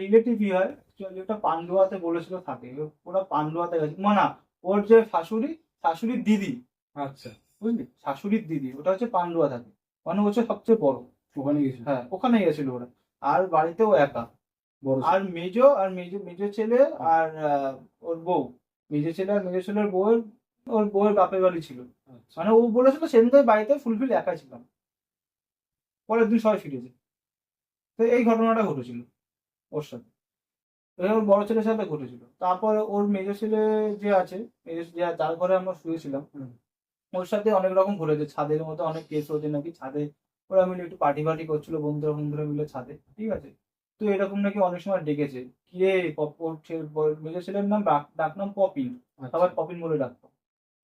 রিলেটিভই হয় actually, ওটা পান্ডুয়াতে বলেছিল থাকে, ওরা পান্ডুয়াতে গেছে মানে না, ওর যে শাশুড়ি, শাশুড়ির দিদি, আচ্ছা, বুঝলি, শাশুড়ির দিদি ওটা হচ্ছে পান্ডুয়া থাকে, মানে হচ্ছে সবচেয়ে বড়। ওখানে গেছিল। হ্যাঁ ওখানে গেছিল ওরা। আর বাড়িতেও একা। বড় আর ছেলে। মেজো ছেলে আর ওর বউ, মেজো ছেলে আর মেজো ছেলের বউয়ের, ওর বউয়ের বাপের বাড়ি ছিল। আচ্ছা, মানে ও বলেছিল সেদিন তো বাড়িতে ফুলফিল একা ছিলাম, পরের দিন সবাই ফিরেছে। তো এই ঘটনাটা ঘটেছিল ওর সাথে, এটা ওর বড় ছেলের সাথে ঘটেছিল। তারপর ওর মেজো ছেলে যে আছে, যার ঘরে আমরা শুয়েছিলাম, হুম, ওর সাথে অনেক রকম ঘটেছে, ছাদের মধ্যে অনেক কেস হয়েছে নাকি ছাদে, ওরা মিলে একটু পার্টি ফার্টি করছিল বন্ধুরা বন্ধুরা মিলে ছাদে। ঠিক আছে, তো এরকম নাকি অনেক সময় ডেকেছে, কিরে মেজো ছেলের নাম ডাক নাম পপিন, আচ্ছা, সবাই পপিন বলে ডাকতো।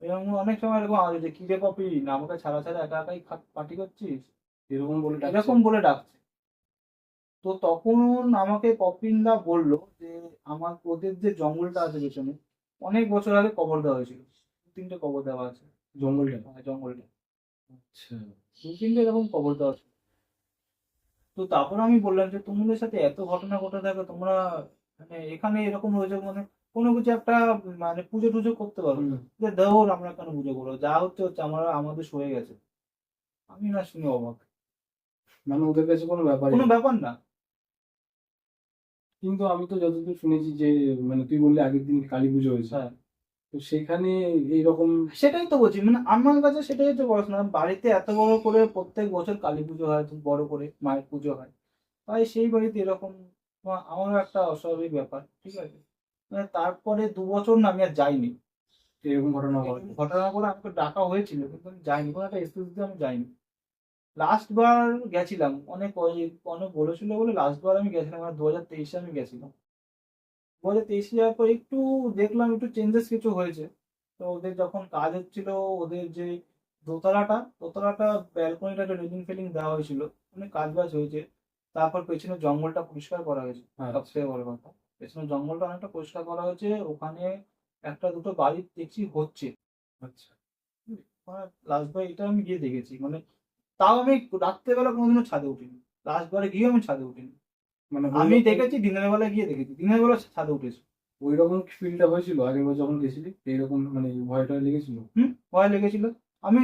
এরকম অনেক সময় এরকম আওয়াজ হয়েছে, কিরে পপিন আমাকে ছাড়া ছাড়া একা একাই পার্টি করছিস, এরকম বলে ডাকছে। এরকম বলে ডাকছে। তো তখন আমাকে পপিনদা বললো যে আমার ওদের যে জঙ্গলটা আছে পেছনে, অনেক বছর আগে কবর দেওয়া হয়েছিল, 2-3টে কবর দেওয়া আছে। জঙ্গলটা। জঙ্গলটা আচ্ছা, 2-3টে এরকম কবর দেওয়া আছে। তো তারপর আমি বললাম যে তোমাদের সাথে এত ঘটনা ঘটে থাকে, তোমরা মানে এখানে এরকম হয়েছে, মানে কোনো কিছু একটা মানে পুজো টুজো করতে পারো। হুম, যে দেওর আমরা কেন পুজো করবো, যা হচ্ছে হচ্ছে, আমাদের সয়ে গেছে। আমি না শুনে অবাক, মানে ওদের কাছে কোনো ব্যাপারই কোনো না। ব্যাপার না। কিন্তু আমি তো যতদূর শুনেছি যে, মানে তুই বললি আগের দিন কালী পুজো হয়েছে, হ্যাঁ, তো সেখানে এইরকম। সেটাই তো বলছি, মানে আমার কাছে সেটাই হচ্ছে পড়াশোনা, বাড়িতে এত বড় করে প্রত্যেক বছর কালী পুজো হয়, খুব বড় করে মায়ের পুজো হয়, তাই সেই বাড়িতে এরকম আমারও একটা অস্বাভাবিক ব্যাপার। ঠিক আছে, মানে তারপরে 2 বছর না আমি আর যাইনি। এরকম ঘটনা ঘটে? এরকম ঘটনার পরে আমাকে ডাকা হয়েছিল কিন্তু আমি যাইনি, কোনো একটা এক্সকিউজ দিয়ে আমি যাইনি। লাস্ট বার গেছিলাম অনেক বলেছিল বলে লাস্ট বার আমি গেছিলাম, 2023-এ আমি গেছিলাম। 2023-এ যাওয়ার পর একটু দেখলাম একটু চেঞ্জেস কিছু হয়েছে। তো ওদের যখন কাজ হচ্ছিল, ওদের যে দোতলাটা ব্যালকনিটা রেলিং ফেলিং দেওয়া হয়েছিল, অনেক কাজ বাজ হয়েছে। তারপর পেছনে জঙ্গলটা পরিষ্কার করা হয়েছে। আচ্ছা সবথেকে বড় কথা, পেছনে জঙ্গলটা অনেকটা পরিষ্কার করা হয়েছে। ওখানে একটা দুটো বাড়ি দেখছি হচ্ছে। আচ্ছা। লাস্ট বার এটা আমি গিয়ে দেখেছি, মানে তাও আমি রাত্রেবেলা কোনোদিনও ছাদে উঠিনি। লাস্ট বারে গিয়ে আমি ছাদে উঠিনি। মানে আমি ওইরকম দেখেছি দিনের বেলা গিয়ে দেখেছি, দিনের বেলা ছাদে উঠেছি। ওইরকম ফিলটা হয়েছিল আগের বার যখন গেছিলি, এইরকম মানে ভয়টা লেগেছিল? ভয় লেগেছিল। আমি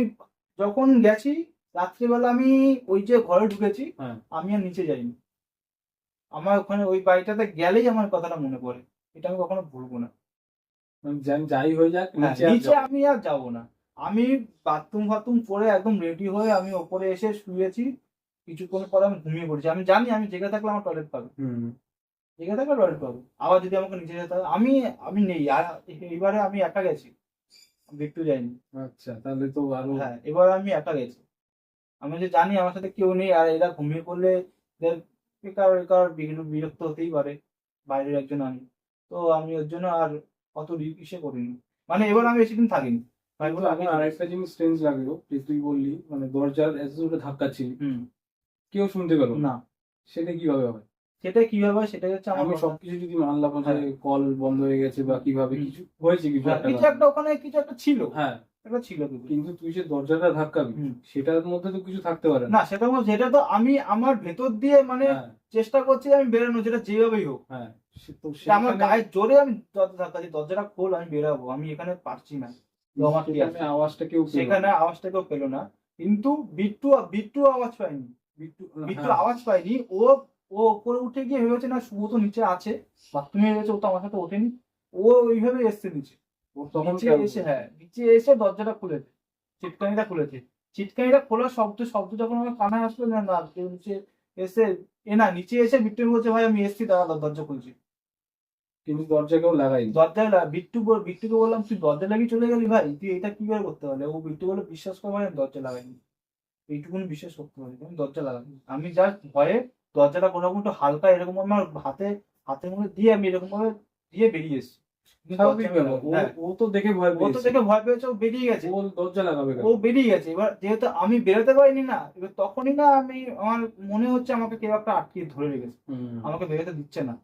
যখন গেছি রাত্রিবেলা, আমি ওই যে ঘরে ঢুকেছি, হ্যাঁ। আমি আর নিচে যাইনি। আমার ওখানে ওই বাড়িটাতে গেলেই আমার কথাটা মনে পড়ে, এটা আমি কখনো ভুলবো না। মানে যাই হয়ে যাক, হ্যাঁ, নিচে আর নিচে যাও? আমি আর যাবো না। আমি বাথরুম ফাথরুম করে একদম রেডি হয়ে আমি ওপরে এসে শুয়েছি। কিছুক্ষণ পরে আমি ঘুমিয়ে পড়েছি। আমি জানি আমি জেগে থাকলে আমার টয়লেট পাবে, হুম। জেগে থাকলে টয়লেট পাবে। আবার যদি আমাকে নিচে যেতে হয়, আমি আমি নেই আর। এইবারে আমি একা গেছি, বিট্টু যাইনি। আচ্ছা, তাহলে তো আরো। হ্যাঁ, এবার আমি একা গেছি। আমি যে জানি আমার সাথে কেউ নেই, আর এরা ঘুমিয়ে পড়লে এদের বেকার বেকার বিরক্ত হতেই পারে, বাইরের একজন আমি। তো আমি ওর জন্য আর অত ইসে করিনি, মানে এবার আমি বেশি দিন থাকিনি। ভাই কিন্তু বলে আগে আমার আরেকটা জিনিস স্ট্রেঞ্জ লাগলো যে তুই বললি মানে দরজার এত জোরে ধাক্কা ছিল, হুম। কেউ শুনতে পেলো না। না, সেটা কিভাবে হয়? সেটা কিভাবে হয়, সেটা হচ্ছে আমার আমি কথা। সবকিছু যদি মানলাম যে হ্যাঁ, কল বন্ধ হয়ে গেছে বা কিভাবে হুম, কিছু হয়েছে, কিছু হ্যাঁ, একটা কিছু কারণে। একটা ওখানে কিছু একটা ছিল, হ্যাঁ। একটা ছিল কিছু। কিন্তু তুই যে দরজাটা ধাক্কাবি, হুম। সেটার মধ্যে তো কিছু থাকতে পারে না। না, সেটা তো আমি আমার ভেতর দিয়ে মানে হ্যাঁ। চেষ্টা করছি আমি বেরোনো, যেটা যেভাবেই হোক। হ্যাঁ। তো তা আমার সেইখানে গায়ের জোরে আমি দরজা ধাক্কা দিই, দরজাটা খোল, আমি বেরাবো, আমি এখানে পারছি না। তো আমার কি সেখানে আছে? আওয়াজটা কেউ পেলো সেখানে না। আওয়াজটা কেউ পেলো না। কিন্তু বিট্টু বিট্টু আওয়াজ পায়নি। বিট্টু। বিট্টু হ্যাঁ। আওয়াজ পায়নি। ও ও ওপরে উঠে গিয়ে ভেবেছে না শুভ তো নিচে আছে, বাথরুমে গেছে, ও তো আমার সাথে ওঠেনি। ও ওইভাবে এসছে নিচে। ওর তখন নিচে খেয়াল এসে, করলো। হ্যাঁ, নিচে এসে দরজাটা খুলেছে, চিটকানিটা খুলেছে। চিটকানিটা খোলার শব্দ যখন আমার কানে আসলো, না না কেউ নিচে এসে, নিচে এসে বিট্টু বলছে ভাই আমি এসছি, দাঁড়া দরজা খুলছি। কিন্তু দরজা কেউ লাগাইনি। বিট্টুকে বললাম তুই দরজা লাগিয়ে চলে গেলি ভাই, তুই এটা কি করে করতে পারলে? ও বিট্টু বলে বিশ্বাস কর ভাই আমি দরজা লাগাইনি। এইটুকুনি বিশ্বাস করতে পারি, আমি দরজা লাগাইনি। আমি জাস্ট ভয়ে দরজাটা কোনো রকম একটু হালকা এরকম আমার হাতের মধ্যে দিয়ে আমি এরকম ভাবে দিয়ে বেরিয়ে এসেছি। কিন্তু দরজা স্বাভাবিক আমি ব্যাপার। লাগাইনি। ও হ্যাঁ, ও তো দেখে ভয় ও তো পেয়েছে। দেখে ভয় পেয়েছে, ও বেরিয়ে গেছে। ও দরজা লাগাবে কেন? ও বেরিয়ে গেছে। এবার যেহেতু আমি বেরোতে পারিনি না, এবার তখনই না আমি আমার মনে হচ্ছে আমাকে কেউ একটা আটকে ধরে রেখেছে, হুম। আমাকে বেরোতে দিচ্ছে না।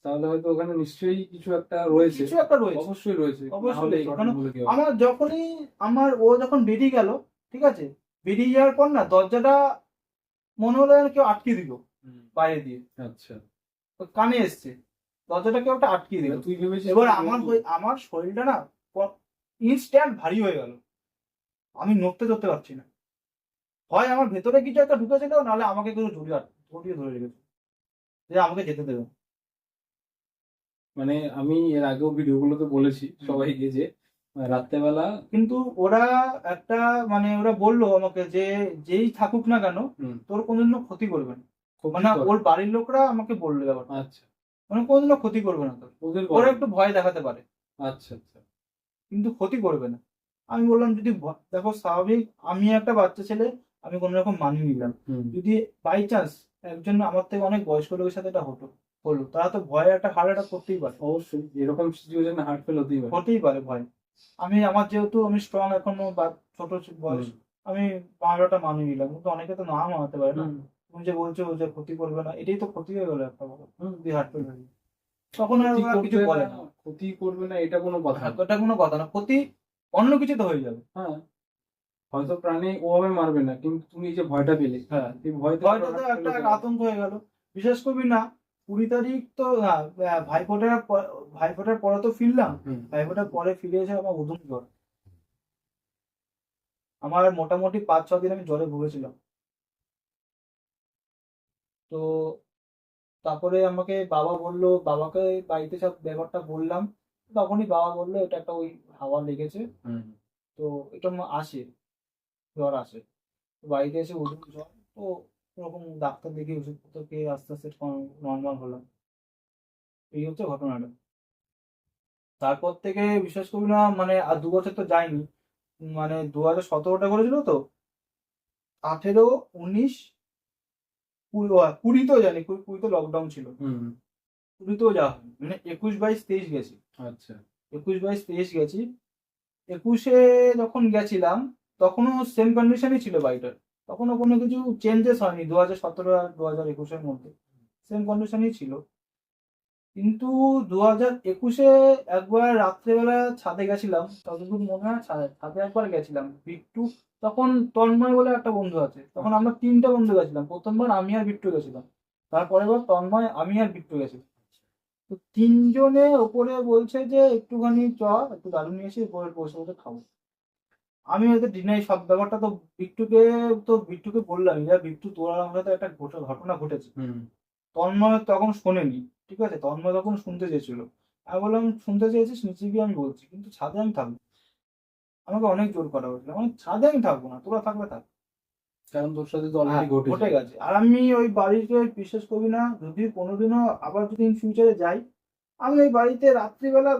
তাহলে হয়তো ওখানে নিশ্চয়ই কিছু একটা রয়েছে। কিছু একটা রয়েছে, অবশ্যই রয়েছে, না অবশ্যই হলে এই রয়েছে। কারণ ঘটনাগুলো কি হবে? আমার যখনই ও যখন বেরিয়ে গেল, ঠিক আছে, বেরিয়ে যাওয়ার পর না দরজাটা মনে হলো যেন কেউ আটকে দিল হুম। বাইরে দিয়ে। আচ্ছা। তো কানে এসছে, দরজাটা কেউ একটা আটকে দিল। এবার তুই ভেবেছিস এবার তোর আমার বন্ধু। আমার শরীরটা না ইনস্ট্যান্ট ভারী হয়ে গেল। আমি নড়তে চড়তে পারছি না। হয় আমার ভেতরে কিছু একটা ঢুকেছিল, নাহলে আমাকে কেউ জড়িয়ে ধরে রেখেছে যে আমাকে যেতে দেবে না। মানে আমি এর আগেও ভিডিওগুলোতে বলেছি সবাইকে যে রাত্রেবেলা। কিন্তু ওরা একটা মানে ওরা বললো আমাকে যে যেই থাকুক না কেন হুম। তোর কোনোদিনও ক্ষতি করবে না। ক্ষতি মানে করে। ওর বাড়ির লোকরা আমাকে বললো ব্যাপারটা, আচ্ছা। মানে কোনোদিনও ক্ষতি করবে না তোর। ওদের ওরা বলে। একটু ভয় দেখাতে পারে আচ্ছা আচ্ছা। কিন্তু ক্ষতি করবে না। আমি বললাম যদি দেখো স্বাভাবিক, আমি একটা বাচ্চা ছেলে, আমি কোনো রকম মানিয়ে নিলাম। হুম। যদি বাই চান্স একজন আমার থেকে অনেক বয়স্ক লোকের সাথে এটা হলো, তারা তো ভয়ে একটা হার্ট অ্যাটাক করতেই পারে। অবশ্যই এরকম সিচুয়েশনে হার্ট ফেল হতেই পারে। হতেই পারে ভয়। আমার যেহেতু আমি স্ট্রং এখনো বা ছোট বয়স, হুম। আমি বাংলাটা মানিয়ে নিলাম, কিন্তু অনেকে তো না মানাতে পারে না। হুম। তুমি যে বলছো যে ক্ষতি করবে না, এটাই তো ক্ষতি হয়ে গেল একটা বড়, হুম। যদি হার্ট ফেল হয়ে যায়। তখন আর ক্ষতি ওরা কিছু করবে বলে না, না। ক্ষতি করবে না এটা কোনো কথা না। ওটা কোনো কথা না, ক্ষতি অন্য কিছু তো হয়ে যাবে। হ্যাঁ। হয়তো প্রাণী ওভাবে মারবে না, কিন্তু তুমি এই যে ভয়টা পেলে, হ্যাঁ, এই ভয় থেকে ভয়টা তো হার্ট ফেল একটা হতে পারে। আতঙ্ক হয়ে গেল। বিশেষ করবি না, 20 তারিখ তো না, ভাইফোঁটার পরে তো ফিরলাম। হুম। ভাইফোঁটার পরে ফিরে এসে আমার উদম জ্বর। আমার মোটামুটি 5-6 দিন আমি জ্বরে ভুগেছিলাম। তো তারপরে আমাকে বাবা বললো, বাবাকে বাড়িতে সব ব্যাপারটা বললাম। তখনই বাবা বললো এটা একটা ওই হাওয়া লেগেছে, হুম। তো এটা আসে, জ্বর আসে। তো বাড়িতে এসে ওষুধ জ্বর, তো ওরকম ডাক্তার দেখিয়ে ওষুধপত্র খেয়ে আস্তে আস্তে নর্মাল হলাম। এই হচ্ছে ঘটনাটা। তারপর থেকে বিশ্বাস করবি না, মানে আর 2 বছর তো যায়নি, মানে 2017টা করেছিল তো, 18, 19, 20, 20তেও জানি, 20 লকডাউন ছিল, হুম। 20তেও যাওয়া হয়নি, মানে 21, 22, 23 গেছি, আচ্ছা। 21, 22, 23 গেছি। 21-এ যখন গেছিলাম তখনও সেম কন্ডিশনই ছিল বাড়িটার, তখনও কোনো কিছু চেঞ্জেস হয়নি 2017 আর 2021-এর মধ্যে, সেম কন্ডিশনই ছিল। কিন্তু 2021-এ একবার রাত্রেবেলা ছাদে গেছিলাম, ততদূর মনে হয় ছাদে একবার গেছিলাম বিট্টু, তখন তন্ময় বলে একটা বন্ধু আছে, তখন আচ্ছা। আমরা 3টে বন্ধু গেছিলাম, প্রথমবার আমি আর বিট্টু গেছিলাম, তারপরের বার তন্ময়, আমি আর বিট্টু গেছিলাম। তো 3জনে ওপরে বলছে যে একটুখানি একটু দারু নিয়ে এসে উপরে বসে বসে খাবো। আমি হয়তো ডিনাই সব ব্যাপারটা তো বিট্টুকে, বিট্টুকে বললাম, বিট্টু তোর আর আমার সাথে একটা ঘটনা ঘটেছে। হুম। তন্ময় তখন শোনেনি, ঠিক আছে, তন্ময় তখন শুনতে চেয়েছিল, আমি বললাম শুনতে চেয়েছিস নিচে গিয়ে আমি বলছি, কিন্তু ছাদে আমি থাকবো, আমাকে অনেক জোর করা হয়েছিল, মানে ছাদে আমি থাকবো না, তোরা থাকলে থাক। কারণ তোর সাথে তো হ্যাঁ, অলরেডি ঘটেছে। ঘটে গেছে, আর আমি ওই বাড়িতে বিশ্বাস করবি না, যদি কোনোদিনও আবার যদি ইন ফিউচারে যাই, আমি ওই বাড়িতে রাত্রিবেলা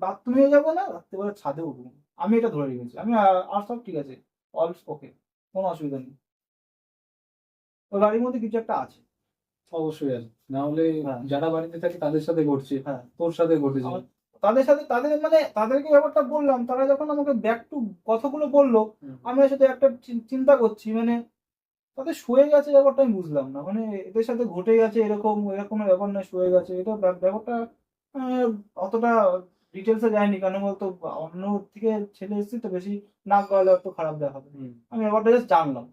বাথরুমে যাবো না, রাত্রিবেলা ছাদে উঠবো না। আমি এটা ধরে রেখেছি, আমি আর সব ঠিক আছে, অল ওকে, কোনো অসুবিধা নেই, ওই বাড়ির মধ্যে কিছু একটা আছে। অবশ্যই আছে, না হলে হ্যাঁ, যারা বাড়িতে থাকে তাদের সাথে ঘটছে, হ্যাঁ, তোর সাথে ঘটেছে। আমার তাদের সাথে, তাদের মানে তাদেরকে ব্যাপারটা বললাম, তারা যখন আমাকে ব্যাক টু কথাগুলো বললো, হুম। আমি আসলে একটা চিন্তা করছি, মানে তাদের শুয়ে গেছে ব্যাপারটা আমি বুঝলাম না, মানে এদের সাথে ঘটে গেছে এরকম, এরকম কোনো ব্যাপার না, শুয়ে গেছে এটা ব্যাপারটা আহ, অতটা ডিটেলসে যায়নি, কেন বলতো অন্য থেকে ছেলে এসেছি তো, বেশি নাক গলালে একটু খারাপ দেখাবে, হুম। আমি ব্যাপারটা জাস্ট জানলাম,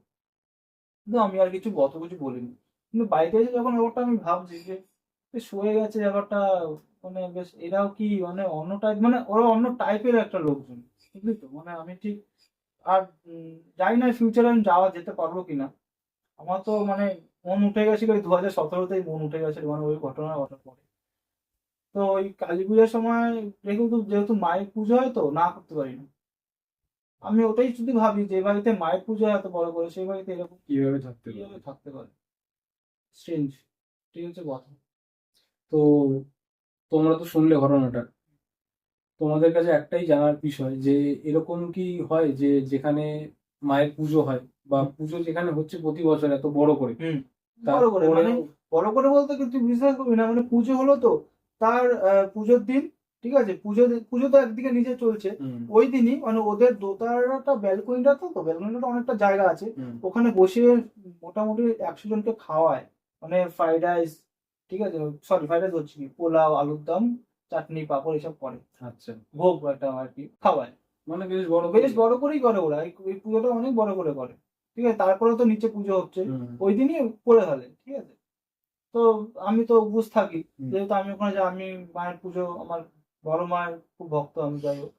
কিন্তু আমি আর অত কিছু বলিনি। কিন্তু বাড়িতে এসে যখন ব্যাপারটা আমি ভাবছি যে শুয়ে গেছে ব্যাপারটা, মানে বেশ এরাও কি মানে অন্য টাইপ, মানে ওরা অন্য টাইপের একটা লোকজন, বুঝলি তো, মানে আমি ঠিক আর জানি না ফিউচারে আমি যেতে পারবো কিনা। আমার তো মানে মন উঠে গেছিল ওই 2017-তেই, মন উঠে গেছিল, মানে ওই ঘটনা ঘটার পরে। তো ওই কালী পুজোর সময় যেহেতু মায়ের পুজো হয় তো না করতে পারি না, আমি ওটাই শুধু ভাবি, যে বাড়িতে মায়ের পুজো হয় এত বড় করে, সেই বাড়িতে এরকম কিভাবে থাকতে পারে। কিভাবে থাকতে পারে, স্ট্রেঞ্জ, ঠিক হচ্ছে কথা। তো তোমরা তো শুনলে ঘটনাটা, তোমাদের কাছে একটাই জানার বিষয় যে এরকম কি হয় যে যেখানে মায়ের পুজো হয় বা পুজো যেখানে হচ্ছে প্রতি বছর এত বড় করে, হুম, বড় করে মানে, তারপরেও। বড় করে বলতে কিন্তু বিশ্বাস করবি না, মানে পুজো হলো তো, তার পুজোর দিন, ঠিক আছে, পুজো তো একদিকে নিজে চলছে, হুম। ওই দিনই মানে ওদের দোতলাটা ব্যালকনিটা, তো ব্যালকনিটা অনেকটা জায়গা আছে, হুম। ওখানে বসে মোটামুটি 100 জনকে খাওয়ায়, মানে ফ্রাইড রাইস, ঠিক আছে, সরি ফ্রাইড রাইস হচ্ছে কি, পোলাও, আলুর দম, চাটনি, পাঁপড় এসব করে, আচ্ছা। ভোগ একটা আর কি খাওয়ায়, মানে বেশ বড় বেশ করে। বড় করেই করে ওরা, এই পুজোটা অনেক বড় করে করে, ঠিক আছে, তারপরে তো নিচে পুজো হচ্ছে, হুম। ওই দিনই করে ফেলে, ঠিক আছে। তো আমি তো উপোস থাকি, হুম। যেহেতু আমি ওখানে যাই, আমি মায়ের পুজো, আমার বড় মায়ের খুব ভক্ত আমি, যাই হোক,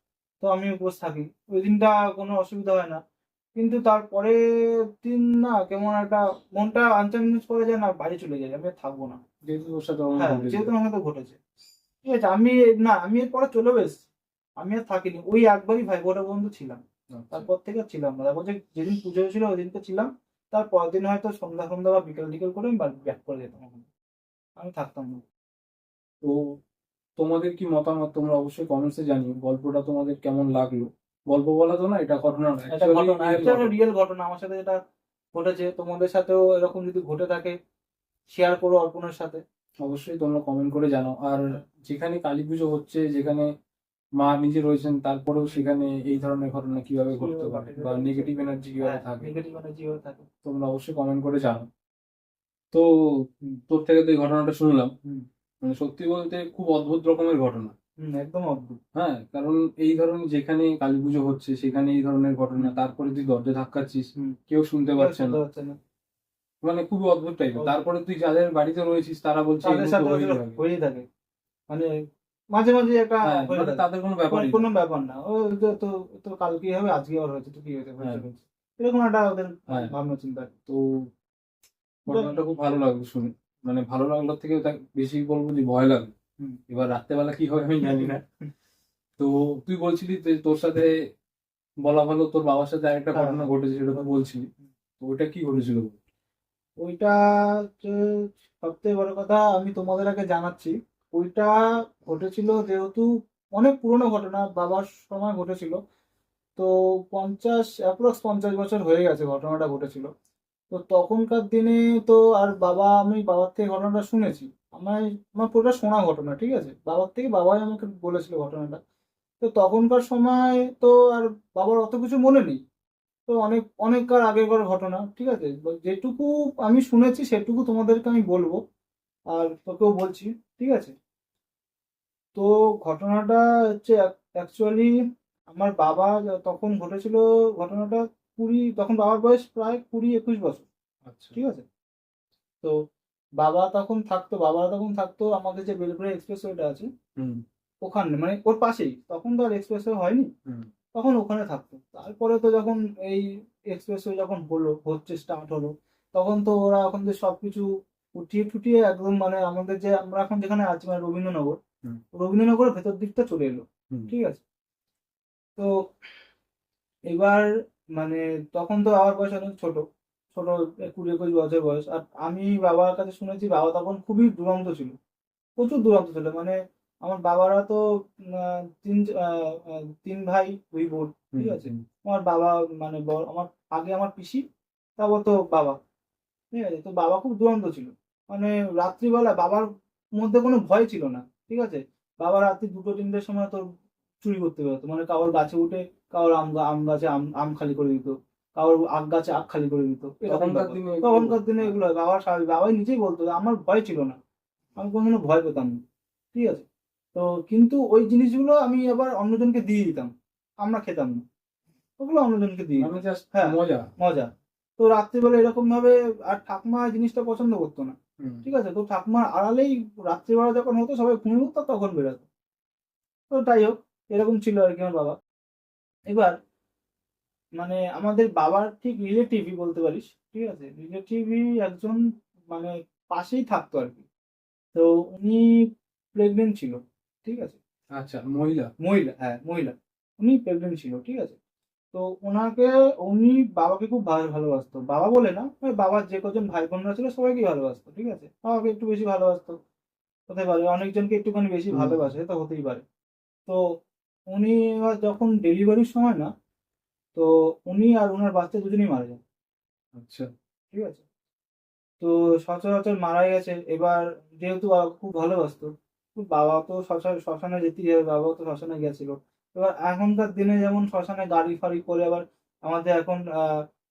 তো আমি উপোস থাকি, ওই দিনটা কোনো অসুবিধা হয় না। কিন্তু তারপরে দিন না কেমন একটা মনটা আনচেঞ্জ করে যায় না, বাড়ি চলে যাই, আমি আর থাকবো না। যেহেতু তোর সাথে অনেক হ্যাঁ, ঘটেছে। যেহেতু আমার সাথে ঘটেছে, ঠিক আছে, আমি এরপরে চলেও এসেছি, আমি আর থাকিনি, ওই একবারই ভাই ফোঁটা পর্যন্ত ছিলাম, আচ্ছা। তারপর থেকে আর ছিলাম না, তারপর যেদিন পুজো হয়েছিল ওই দিনকে ছিলাম, তার পরের দিন হয়তো সন্ধ্যা সন্ধ্যা বা বিকেল টিকেল করে আমি ব্যাক করে যেতাম ওখানে, আমি থাকতাম না। তো তোমাদের কি মতামত তোমরা অবশ্যই কমেন্টসে জানিও, গল্পটা তোমাদের কেমন লাগলো। গল্প বলা তো না, এটা ঘটনা না, এটা অ্যাকচুয়ালি ঘটনা, রিয়েল একটা ঘটনা। রিয়েল ঘটনা আমার সাথে যেটা ঘটেছে, তোমাদের সাথেও এরকম যদি ঘটে থাকে শেয়ার করো অর্পণের সাথে। অবশ্যই তোমরা কমেন্ট করে জানাও। আর যেখানে কালী পুজো হচ্ছে, যেখানে মা নিজে রয়েছেন, তারপরেও সেখানে এই ধরনের ঘটনা কিভাবে ঘটতে পারে বা নেগেটিভ এনার্জি কিভাবে হ্যাঁ, থাকে, নেগেটিভ এনার্জি হয়ে থাকে। তোমরা অবশ্যই কমেন্ট করে জানাও। তো তোর থেকে তো এই ঘটনাটা শুনলাম, হুম, মানে সত্যি বলতে খুব অদ্ভুত রকমের ঘটনা। হুম, একদম অদ্ভুত। হ্যাঁ, কারণ এই ধরনের যেখানে কালী পুজো হচ্ছে সেখানে এই ধরনের ঘটনা, তারপরে তুই দরজা ধাক্কাচ্ছিস, হুম, কেউ শুনতে কেউ পাচ্ছে শুনতে না, পাচ্ছে না, মানে খুবই অদ্ভুত টাইপের। অদ্ভুত। তারপরে তুই যাদের বাড়িতে রয়েছিস তারা বলছে তাদের এগুলো তো সাথে হয়েই আসলে থাকে। হয়েই থাকে, মানে মাঝে মাঝে একটা হ্যাঁ, হয়ে মানে থাকে, তাদের কোনো ব্যাপারই না। কোনো ব্যাপার না, ও তো তো তো কালকেই হবে, আজকে আবার হয়েছে, তো কি হয়েছে, হ্যাঁ। হয়েছে। এরকম একটা ওদের হ্যাঁ। ভাবনা চিন্তা। তো ঘটনাটা খুব ভালো লাগলো শুনে, মানে ভালো লাগলোর থেকে বেশি বলবো যে ভয় লাগলো। হুম। এবার রাত্রেবেলা কি হবে আমি জানি না। তো তুই বলছিলি যে তোর সাথে বলা ভালো, তোর বাবার সাথে আরেকটা হ্যাঁ, ঘটনা ঘটেছে, সেটা তো বলছিলি। তো ওইটা কি ঘটেছিল? ওইটা হচ্ছে সবথেকে বড় কথা, আমি তোমাদের আগে জানাচ্ছি, ওইটা ঘটেছিল যেহেতু অনেক পুরনো ঘটনা, বাবার সময় ঘটেছিল। তো 50 বছর হয়ে গেছে ঘটনাটা ঘটেছিল। তো তখনকার দিনে তো আর আমি বাবার থেকে ঘটনাটা শুনেছি। আমার আমার পুরোটা শোনা ঘটনা, ঠিক আছে, বাবার থেকে বাবাই আমাকে বলেছিল ঘটনাটা। তো তখনকার সময় তো আর বাবার অত কিছু মনে নেই। তো অনেক অনেককার আগেকার ঘটনা, ঠিক আছে, যেটুকু আমি শুনেছি সেটুকু তোমাদেরকে আমি বলবো, আর তোকেও বলছি, ঠিক আছে। তো ঘটনাটা হচ্ছে অ্যাকচুয়ালি আমার বাবা তখন ঘটেছিল ঘটনাটা তখন বাবার বয়স প্রায় 20-21 বছর, আচ্ছা। ঠিক আছে। তো বাবা তখন থাকতো আমাদের যে বেলঘড়িয়া এক্সপ্রেসওয়েটা আছে হুম ওখানে, মানে ওর পাশেই, তখন তো আর এক্সপ্রেসওয়ে হয়নি, হুম তখন ওখানে থাকতো। তারপরে তো যখন এই এক্সপ্রেসওয়ে যখন হচ্ছে স্টার্ট হলো, তখন তো ওরা এখন যে সবকিছু উঠিয়ে টুটিয়ে একদম, মানে আমাদের যে আমরা এখন যেখানে আছি মানে রবীন্দ্রনগর, হুম রবীন্দ্রনগরের ভেতর দিকটা চলে এলো, হুম ঠিক আছে। তো এবার মানে তখন তো আমার বয়স অনেক ছোট, ছোট 20-21 বছর বয়স। আর আমি বাবার কাছে শুনেছি বাবা তখন খুবই দুরন্ত ছিল, প্রচুর দুরন্ত ছিল। মানে আমার বাবারা তো তিন ভাই দুই বোন, হুম ঠিক আছে। হুম আমার বাবা মানে আমার আগে আমার পিসি, তারপর তো বাবা, ঠিক আছে। তো বাবা খুব দুরন্ত ছিল, মানে রাত্রিবেলা বাবার মধ্যে কোনো ভয় ছিল না, ঠিক আছে। বাবা রাত্রি 2-3টের সময় তোর চুরি করতে বেরোতো, মানে কারোর গাছে উঠে কারোর আম গাছে আম খালি করে দিত, কারোর আখ গাছে আখ খালি করে দিত, এরকম তখনকার ব্যাপার। দিনে এগুলো তখনকার দিনে হ্যাঁ। এগুলো হয়, বাবার স্বাভাবিক, বাবাই নিজেই বলতো যে আমার ভয় ছিল না, আমি কোনোদিনও ভয় পেতাম না, ঠিক আছে। তো কিন্তু ওই জিনিসগুলো আমি আবার অন্যজনকে দিয়ে দিতাম, আমরা খেতাম না, ওগুলো অন্যজনকে দিয়ে মানে দিতাম। জাস্ট হ্যাঁ, মজা। মজা। তো রাত্রিবেলা এরকম ভাবে, আর ঠাকুমা এই জিনিসটা পছন্দ করতো না, হুম ঠিক আছে। তো ঠাকুমার আড়ালেই রাত্রিবেলা যখন হতো সবাই ঘুমিয়ে পড়তো, তখন বেরোতো। তো যাই হোক, এরকম ছিল আর কি আমার বাবা। এবার মানে আমাদের বাবার ঠিক রিলেটিভই বলতে পারিস, ঠিক আছে, রিলেটিভই একজন, মানে পাশেই থাকতো আর কি। তো উনি প্রেগনেন্ট ছিল, ঠিক আছে। আচ্ছা, মহিলা। মহিলা, হ্যাঁ মহিলা, উনি প্রেগনেন্ট ছিল, ঠিক আছে। তো ওনাকে, উনি বাবাকে খুব ভালোবাসতো, বাবা বলে না, ওই বাবার যে কজন ভাই বোনরা ছিল সবাইকে ভালোবাসতো, ঠিক আছে। বাবাকে একটু বেশি ভালোবাসতো, হতে পারে অনেকজনকে একটুখানি বেশি হুম ভালোবাসে, তো হতেই পারে। তো উনি এবার যখন ডেলিভারির সময় না, তো উনি আর ওনার বাচ্চা দুজনেই মারা যায়, আচ্ছা। ঠিক আছে। তো সচরাচর মারা গেছে। এবার যেহেতু বাবা খুব ভালোবাসতো, তো বাবা তো শ্মশানে যেতেই হবে, বাবাও তো শ্মশানে গেছিল। এবার এখনকার দিনে যেমন শ্মশানে গাড়ি ফাড়ি করে, আবার আমাদের এখন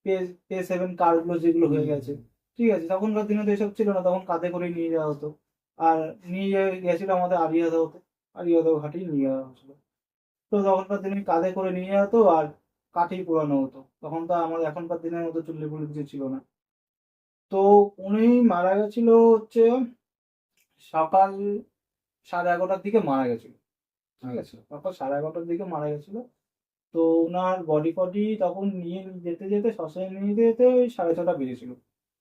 পে পে 7 কারগুলো যেগুলো হয়ে গেছে, ঠিক আছে, তখনকার দিনে তো এসব ছিল না, তখন কাঁধে করে নিয়ে যাওয়া হতো। আর গেছিল আমাদের আড়িয়াদহতে, আড়িয়াদহ ঘাটেই নিয়ে যাওয়া হয়েছিল। তো তখনকার দিনে কাঁধে করে নিয়ে যাওয়া হতো, আর কাঠেই পোড়ানো হতো, তখন তো আমাদের এখনকার দিনের মতো চুল্লি ফুলি কিছু ছিল না। তো উনি মারা গেছিল হচ্ছে সকাল 11:30টার দিকে মারা গেছিল, ঠিক আছে, আচ্ছা। সকাল 11:30টার দিকে মারা গেছিল। তো ওনার বডি ফডি তখন নিয়ে যেতে যেতে, শ্মশানে নিয়ে যেতে যেতে ওই 6:30 বেজেছিল।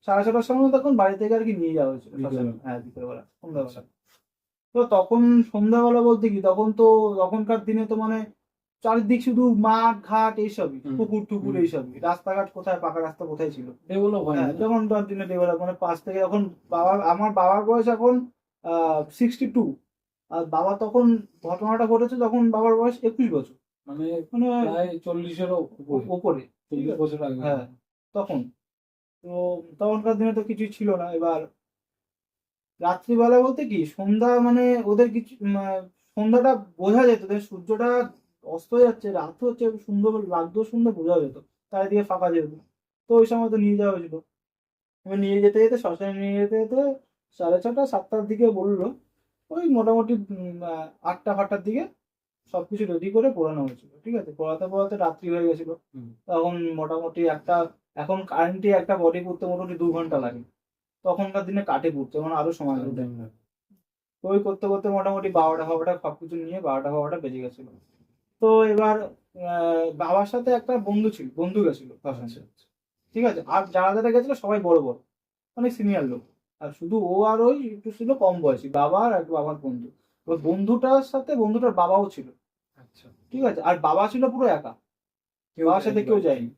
6:30টার সময় তখন বাড়ি থেকে আর কি নিয়ে যাওয়া হয়েছিল শ্মশানে, বিকেলবেলা। হ্যাঁ বিকেলবেলা, আচ্ছা। সন্ধ্যাবেলা। তো তখন সন্ধ্যাবেলা বলতে কি, তখন তো তখনকার দিনে তো মানে চারিদিক শুধু মাঠ ঘাট এইসবই, হুম পুকুর টুকুর হুম এইসবই, রাস্তাঘাট কোথায়, পাকা রাস্তা কোথায় ছিল। ডেভেলপ হয়নি হ্যাঁ, না। যখন তার দিনে ডেভেলপ, মানে পাঁচ থেকে যখন আমার বাবার বয়স এখন 62, আর বাবা তখন ঘটনাটা ঘটেছে যখন বাবার বয়স 21 বছর, মানে মানে প্রায় 40-এরও উপরে। ওপরে, ঠিক 40 আছে। বছর আগে। হ্যাঁ, তখন তো তখনকার দিনে তো কিছুই ছিল না। এবার রাত্রিবেলা বলতে কি সন্ধ্যা, মানে ওদের কিছু সন্ধ্যাটা বোঝা যেত যে সূর্যটা অস্ত যাচ্ছে, রাত হচ্ছে, সুন্দর লাগতো, সুন্দর বোঝা যেত, চারিদিকে ফাঁকা যেহেতু। তো ওই সময় তো নিয়ে যাওয়া হয়েছিল। এবার নিয়ে যেতে যেতে, শ্মশানে নিয়ে যেতে যেতে 6:30 7টার দিকে বললো, ওই মোটামুটি 8টা-ফাটার দিকে সবকিছু রেডি করে পোড়ানো হয়েছিল, ঠিক আছে। পোড়াতে পোড়াতে রাত্রি হয়ে গেছিল। হুম তখন মোটামুটি এখন কারেন্টে একটা বডি করতে মোটামুটি 2 ঘন্টা লাগে, তখনকার দিনে কাঠে পুড়তো, মানে আরো সময় আরো লাগতো। টাইম লাগে। তো ওই করতে করতে মোটামুটি 12টা সবকিছু নিয়ে 12টা বেজে গেছিল। তো এবার বাবার সাথে একটা বন্ধু গেছিল শ্মশানে, আচ্ছা আচ্ছা। ঠিক আছে। আর যারা যারা গেছিল সবাই বড় বড়, অনেক সিনিয়র লোক। আর শুধু ও আর ওই একটু ছিল কম বয়সী, বাবা আর এক বাবার বন্ধু। ওই বন্ধুটার সাথে বন্ধুটার বাবাও ছিল, আচ্ছা, ঠিক আছে। আর বাবা ছিল পুরো একা, কেউ বাবার সাথে যায়নি কেউ বাড়ি থেকে। যায়নি।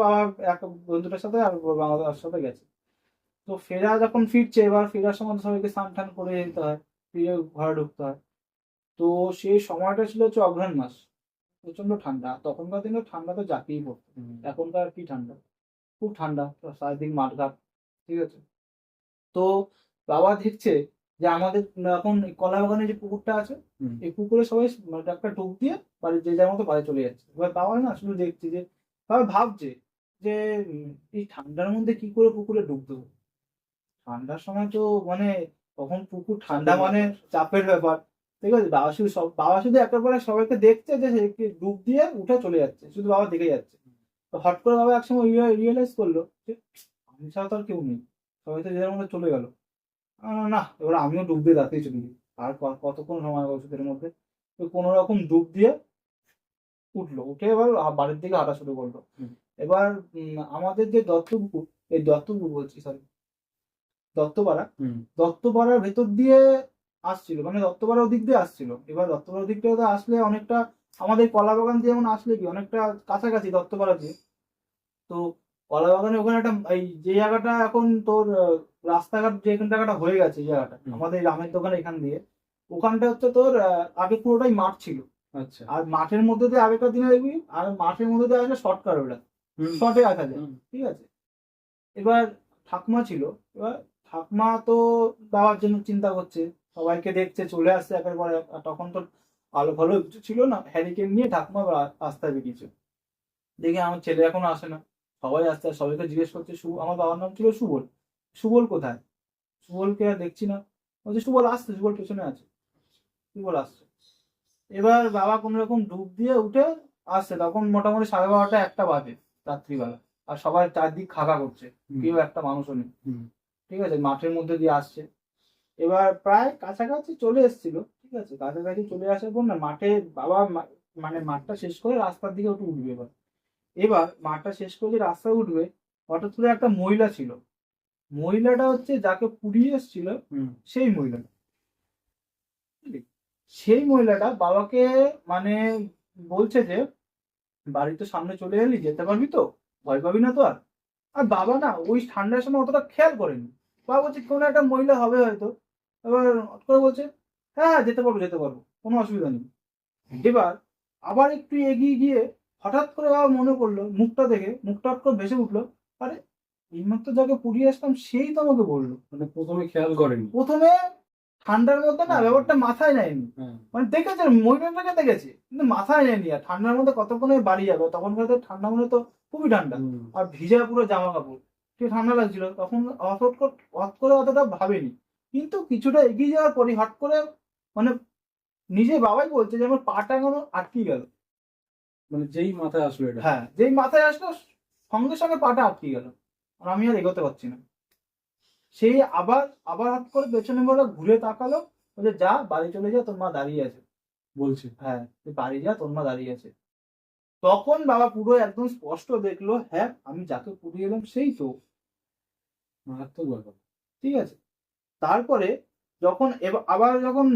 বাবা এক বন্ধুটার সাথে আর বাবার সাথে গেছে। তো যখন ফিরছে, এবার ফেরার সময় তো সবাইকে স্নান টান করে যেতে হয়, ফিরে ঘরে ঢুকতে হয়। তো সেই সময়টা ছিল হচ্ছে অঘ্রাণ মাস, প্রচন্ড ঠান্ডা। তখনকার দিনে ঠান্ডা তো জাপিয়ে পড়তো, এখনকার কি ঠান্ডা, খুব ঠান্ডা, চারিদিক মাঠঘাট, ঠিক আছে। তো বাবা দেখছে যে আমাদের এখন কলা বাগানে যে পুকুরটা আছে, হুম। এই পুকুরে সবাই একটা ডুব দিয়ে বাড়ি যে যার মতো বাড়ি চলে যাচ্ছে। এবার বাবা না শুধু দেখছে যে, বাবা ভাবছে যে এই ঠান্ডার মধ্যে কি করে পুকুরে ডুব দেবো। ঠান্ডার সময় তো মানে তখন পুকুর ঠান্ডা মানে চাপের ব্যাপার, ঠিক আছে। বাবা শুধু একটা পরে সবাইকে দেখছে যে সে কি ডুব দিয়ে উঠে চলে যাচ্ছে, শুধু বাবা দেখে যাচ্ছে। তো হট করে বাবা একসময় রিয়েলাইজ করলো যে আমি ছাড়া তো আর কেউ নেই, সবাই তো যে যার মধ্যে চলে গেল। না, এবার আমিও ডুব দিয়ে রাতেই চলে যাই। আর কতক্ষণ সময় ওষুধের মধ্যে, তো কোনো রকম ডুব দিয়ে উঠলো, উঠে এবার বাড়ির দিকে হাঁটা শুরু করলো। হুম। এবার আমাদের যে দত্তপুকুর, এই দত্তপুকুর বলছি, সরি, দত্তপাড়া, হুম। দত্তপাড়ার ভেতর দিয়ে আসছিল, মানে দত্তপাড়ার ওদিক দিয়ে আসছিল। এবার দত্তপাড়ার ওদিক দিয়ে আসলে অনেকটা আমাদের কলা বাগান দিয়ে যেমন আসলে কি অনেকটা কাছাকাছি দত্তপাড়া দিয়ে। তো কলা বাগানের ওখানে একটা এই যে জায়গাটা এখন তোর রাস্তাঘাট যে জায়গাটা হয়ে গেছে, এই জায়গাটা হুম। আমাদের রামের দোকান এখান দিয়ে, ওখানটা হচ্ছে তোর আগে পুরোটাই মাঠ ছিল। আচ্ছা। আর মাঠের মধ্যে দিয়ে আগেকার দিনে দেখবি, আর মাঠের মধ্যে দিয়ে আসলে শর্টকাট, ওটা হুম। শর্টে আসা যায়, হুম। ঠিক আছে। এবার ঠাকুমা ছিল, এবার ঠাকুমা তো বাবার জন্য চিন্তা করছে, সবাইকে দেখছে চলে আসছে একের পর এক। আর তখন তো আলো ভালো কিছু ছিল না, হ্যারিকেন নিয়ে ঠাকুমা রাস্তায় বেরিয়েছে। দেখে আমার ছেলে এখনো আসে না, সবাই আসছে, আর সবাইকে জিজ্ঞেস করছে আমার বাবার নাম ছিল সুবল, সুবল কোথায়, সুবলকে আর দেখছি না। বলছে সুবল আসছে, সুবল পেছনে আছে, সুবল আসছে। এবার বাবা কোন রকম ডুব দিয়ে উঠে আসছে, তখন মোটামুটি 12:30 একটা বাজে রাত্রিবেলা, আর সবাই চারদিক খাকা করছে, হুম। কেউ একটা মানুষও নেই, হুম। ঠিক আছে। মাঠের মধ্যে দিয়ে আসছে, এবার প্রায় কাছাকাছি চলে এসেছিল, ঠিক আছে। কাছাকাছি চলে আসার পর না মাঠে বাবা মানে মাঠটা শেষ করে রাস্তার দিকে একটু উঠবে। এবার এবার মাঠটা শেষ করে যে রাস্তায় উঠবে, হঠাৎ করে একটা মহিলা ছিল, মহিলাটা হচ্ছে যাকে পুড়িয়ে এসেছিল, হুম। সেই মহিলাটা, বুঝলি? সেই মহিলাটা বাবাকে মানে বলছে যে বাড়ি তো সামনে চলে এলি, যেতে পারবি তো, ভয় পাবি না তো আর। আর বাবা না ওই ঠান্ডার সময় অতটা খেয়াল করেনি, বাবা বলছে কোনো একটা মহিলা হবে হয়তো। এবার হট করে বলছে হ্যাঁ হ্যাঁ যেতে পারবো, যেতে পারবো, কোনো অসুবিধা নেই। এবার আবার একটু এগিয়ে গিয়ে হঠাৎ করে বাবা মনে করলো, মুখটা দেখে মুখটা হট করে ভেসে উঠলো, আরে এইমাত্র যাকে পুড়িয়ে আসলাম সেই তো আমাকে বললো। মানে প্রথমে খেয়াল করেনি। প্রথমে ঠান্ডার মধ্যে না হ্যাঁ। ব্যাপারটা মাথায় নেয়নি, হ্যাঁ। মানে দেখেছে মহিলাটাকে দেখেছে কিন্তু মাথায় নেয়নি। আর ঠান্ডার মধ্যে কতক্ষণে বাড়ি যাবে, তখনকার তো ঠান্ডা মানে তো খুবই ঠান্ডা, হুম। আর ভিজা পুরো জামা কাপড়, সে ঠান্ডা লাগছিল তখন। হট করে অতটা ভাবেনি, কিন্তু কিছুটা এগিয়ে যাওয়ার পরই হট করে মানে নিজে বাবাই বলছে যে আমার পাটা কেন আটকে গেল। মানে যেই মাথায় আসলো এটা। হ্যাঁ, যেই মাথায় আসলো সঙ্গে সঙ্গে পাটা আটকে গেল, আর আমি আর এগোতে পারছি না। সেই আবার আবার হট করে পেছনে বলে ঘুরে তাকালো, বলে যা বাড়ি চলে যা, তোর মা দাঁড়িয়ে আছে। বলছে। হ্যাঁ, তুই বাড়ি যা, তোর মা দাঁড়িয়ে আছে। তখন বাবা পুরো একদম স্পষ্ট দেখলো, হ্যাঁ আমি যাকে পুড়িয়ে এলাম সেই তো, মারাত্মক ব্যাপার। ঠিক আছে। তারপরে যখন আবার যখন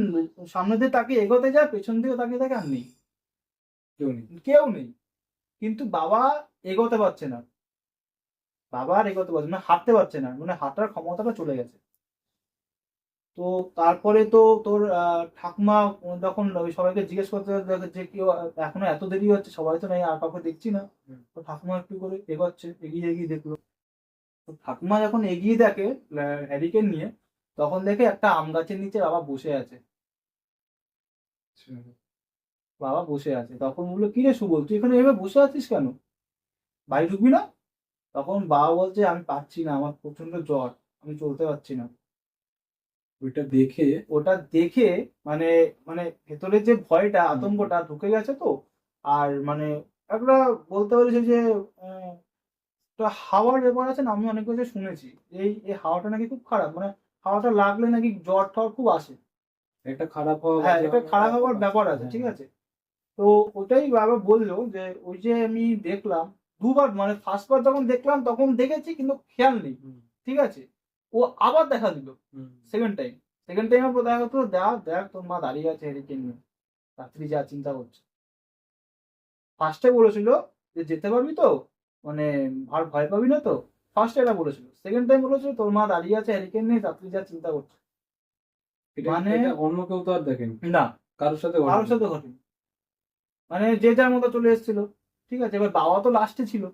সামনে দিয়ে তাকে এগোতে যায়, পেছন দিকে তাকিয়ে থাকে আর নেই, কেউ নেই। কেউ নেই। কিন্তু বাবা এগোতে পারছে না, বাবা আর এগোতে পারছে না, হাঁটতে পারছে না, মানে হাঁটার ক্ষমতাটা চলে গেছে। তো তারপরে তো তোর ঠাকুমা যখন ওই সবাইকে জিজ্ঞেস করতে দেখে যে কেউ এখনো এত দেরি হচ্ছে, সবাই তো নেই, আর কাউকে দেখছি না। তো ঠাকুমা একটু করে এগোচ্ছে, এগিয়ে এগিয়ে দেখলো। তো ঠাকুমা যখন এগিয়ে দেখে হ্যারিকেন নিয়ে, তখন দেখে একটা আম গাছের নিচে বাবা বসে আছে। বাবা বসে আছে, তখন বললো কি রে সুবল, তুই এখানে এভাবে বসে আছিস কেন, বাড়ি ঢুকবি না? তখন বাবা বলছে আমি পারছি না, আমার প্রচন্ড জ্বর, আমি চলতে পারছি না। ওইটা দেখে ওটা দেখে মানে মানে ভেতরে যে ভয়টা আতঙ্কটা ঢুকে গেছে তো। আর মানে একটা বলতে পারিস যে আহ, একটা হাওয়ার ব্যাপার আছে না, আমি অনেক কিছু শুনেছি এই হাওয়াটা নাকি খুব খারাপ, মানে হাওয়াটা লাগলে নাকি জ্বর টর খুব আসে। একটা খারাপ হওয়া হ্যাঁ, বাজে এটা হওয়ার খারাপ একটা হওয়ার ব্যাপার আছে, হ্যাঁ। ঠিক আছে। তো ওটাই বাবা বললো যে ওই যে আমি দেখলাম দুবার, মানে ফার্স্ট বার যখন দেখলাম তখন দেখেছি কিন্তু খেয়াল নেই, হুম। ঠিক আছে। ও আবার দেখা দিল হুম। সেকেন্ড টাইম আপনার দেখা তো দেখ দেখ তোর মা দাঁড়িয়ে আছে হেরিকেন নিয়ে, রাত্রি যা চিন্তা করছে। ফার্স্টে বলেছিল যে যেতে পারবি তো, মানে আর ভয় পাবি না তো, ফার্স্টে এটা বলেছিল। সেকেন্ড টাইম বলেছিল তোর মা দাঁড়িয়ে আছে হ্যারিকেন নিয়ে, রাত্রি যা চিন্তা করছে। এটা মানে এটা অন্য কেউ তো আর দেখেনি। না, কারোর সাথে কারোর ঘটেনি? সাথে ঘটেনি, মানে যে যার মতো চলে এসেছিল। ঠিক আছে, এবার বাবা তো লাস্টে ছিল।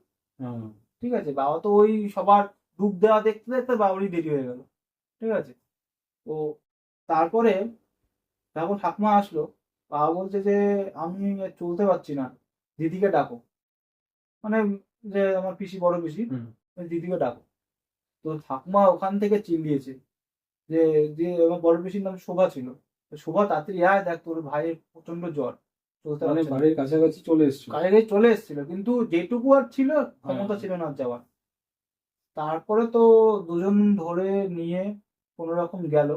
হ্যাঁ। ঠিক আছে, বাবা তো ওই সবার ডুব দেওয়া দেখতে দেখতে বাবারই দেরি হয়ে গেল। ঠিক আছে, তো তারপরে যখন ঠাকুমা আসলো, বাবা বলছে যে আমি আর চলতে পারছি না, দিদিকে ডাকো। মানে যে আমার পিসি, বড় পিসি, হুম। ওই দিদিকে ডাকো। তো ঠাকুমা ওখান থেকে চিল্লিয়েছে যে, যে আমার বড় পিসির নাম শোভা ছিল, তো শোভা তাড়াতাড়ি আয়, দেখ তোর ভাইয়ের প্রচন্ড জ্বর, চলতে মানে পারছে না। বাড়ির কাছাকাছি চলে এসছো? কাছাকাছি চলে এসেছিল, কিন্তু যেটুকু আর ছিল, হ্যাঁ। ক্ষমতা ছিল না আর যাওয়ার। তারপরে তো দুজন ধরে নিয়ে কোনো রকম গেল।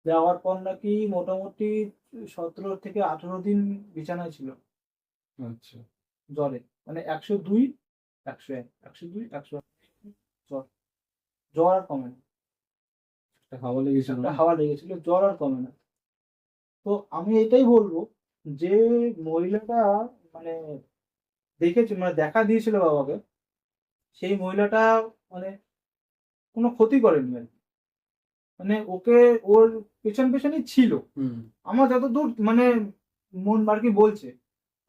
যাওয়ার পর নাকি মোটামুটি 17 থেকে 18 দিন বিছানায় ছিল আচ্ছা। জ্বরে। মানে 102, 101, 102, 101 জ্বর। জ্বর আর কমে না। একটা হাওয়া লেগেছিল একটা না? হাওয়া লেগেছিল, জ্বর আর কমে না। তো আমি এটাই বলবো যে মহিলাটা, মানে দেখেছি, মানে দেখা দিয়েছিল বাবাকে, সেই মহিলাটা মানে কোনো ক্ষতি করেনি আর কি। মানে ওকে, ওর পেছন পেছনই ছিল। হুম। আমার যতদূর মানে মন আর কি বলছে,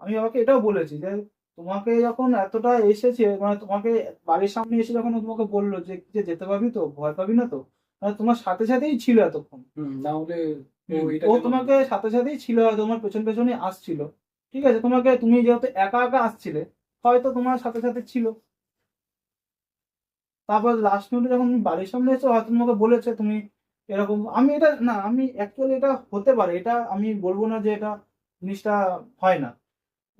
আমি বাবাকে এটাও বলেছি যে তোমাকে যখন এতটা এসেছে, মানে তোমাকে বাড়ির সামনে এসে যখন ও তোমাকে বললো যে যে যেতে পারবি তো, ভয় পাবি না তো, মানে তোমার সাথে সাথেই ছিল এতক্ষণ। হুম, না হলে ও এটা ও কেন তোমাকে বলবে? সাথে সাথেই ছিল, হয়তো তোমার পেছন পেছনে আসছিল। ঠিক আছে, তোমাকে, তুমি যেহেতু একা একা আসছিলে, হয়তো তোমার সাথে সাথে ছিল। তারপর লাস্ট মিনিটে যখন তুমি বাড়ির সামনে এসে হয়তো তোমাকে বলেছে তুমি এরকম, আমি এটা না, আমি অ্যাকচুয়ালি এটা হতে পারে, এটা আমি বলবো না যে এটা জিনিসটা হয় না।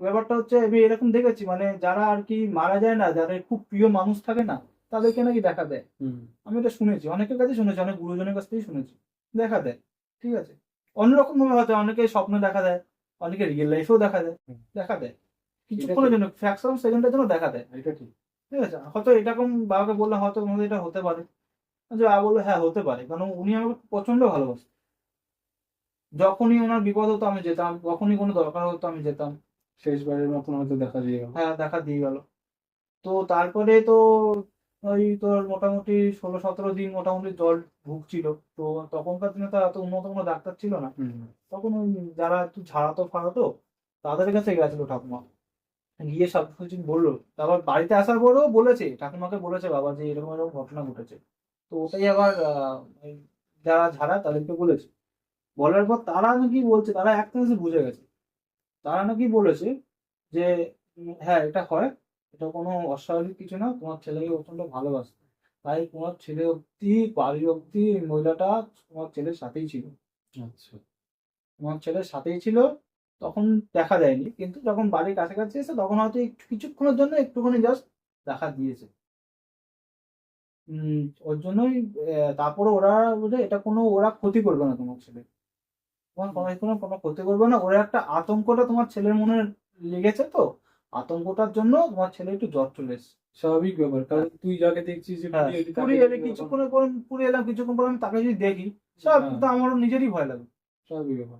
ব্যাপারটা হচ্ছে আমি এরকম দেখেছি, মানে যারা আর কি মারা যায় না, যাদের খুব প্রিয় মানুষ থাকে না, তাদেরকে নাকি দেখা দেয়। হুম। আমি এটা শুনেছি, অনেকের কাছে শুনেছি, অনেক গুরুজনের কাছ থেকেই শুনেছি, দেখা দেয়। ঠিক আছে, অন্যরকম ভাবে হয়তো অনেকে স্বপ্ন দেখা দেয়, অনেকে রিয়েল লাইফেও দেখা দেয়। হুম। দেখা দেয় এটা কিছুক্ষণের ঠিক। জন্য, ফ্র্যাকশন সেকেন্ডের জন্য দেখা দেয়। এটা ঠিক। ঠিক আছে, হয়তো এরকম বাবাকে বললে হয়তো তোমাদের এটা হতে পারে। যে বাবা বললো হ্যাঁ হতে পারে, কারণ উনি আমাকে প্রচন্ড ভালোবাসতেন। যখনই ওনার বিপদ হতো আমি যেতাম, যখনই কোনো দরকার হতো আমি যেতাম। শেষবারের মতন হয়তো দেখা দিয়ে গেল। হ্যাঁ, দেখা দিয়ে গেল। তো তারপরে তো ওই তোর মোটামুটি 16-17 দিন মোটামুটি জল ভুগছিল। তো তখনকার দিনে তো এত উন্নত কোনো ডাক্তার ছিল না। হুম। তখন ওই যারা একটু ঝাড়াতো ফাড়াতো, তাদের কাছে গেছিল ঠাকুমা, গিয়ে সব কিছু বললো। তারপর বাড়িতে আসার পরেও বলেছে, ঠাকুমাকে বলেছে বাবা যে এরকম এরকম ঘটনা ঘটেছে। তো ওটাই আবার ওই যারা ঝাড়া তাদেরকে বলেছে। বলার পর তারা নাকি বলছে, তারা একটা জিনিস বুঝে গেছে। তারা নাকি বলেছে যে হ্যাঁ এটা হয়, এটা কোনো অস্বাভাবিক কিছু না, তোমার ছেলেকে প্রচন্ড ভালোবাসে, তাই তোমার ছেলে অব্দি, বাড়ি অব্দি এই মহিলাটা তোমার ছেলের সাথেই ছিল। আচ্ছা। তোমার ছেলের সাথেই ছিল। তখন দেখা যায়নি, কিন্তু যখন বাড়ির কাছাকাছি এসে তখন হয়তো একটু কিছুক্ষণের জন্য একটুখানি জাস্ট দেখা দিয়েছে। ওর জন্যই তারপরে ওরা বলে এটা কোনো, ওরা ক্ষতি করবে না তোমার ছেলে, তোমার কোনো কোনো কোনো ক্ষতি করবে না। ওরা একটা আতঙ্কটা তোমার ছেলের মনে লেগেছে, তো আতঙ্কটার জন্য তোমার ছেলে একটু জ্বর চলে এসেছে। স্বাভাবিক ব্যাপার, হ্যাঁ, কারণ তুই যাকে দেখছিস যে হ্যাঁ, পুড়িয়ে এলি তাকে পুরী এলে যদি এখন। কিছুক্ষণের পর, পুরী এলাম কিছুক্ষণ পর আমি তাকে যদি দেখি, সব হ্যাঁ, তো আমারও নিজেরই ভয় লাগে। স্বাভাবিক ব্যাপার।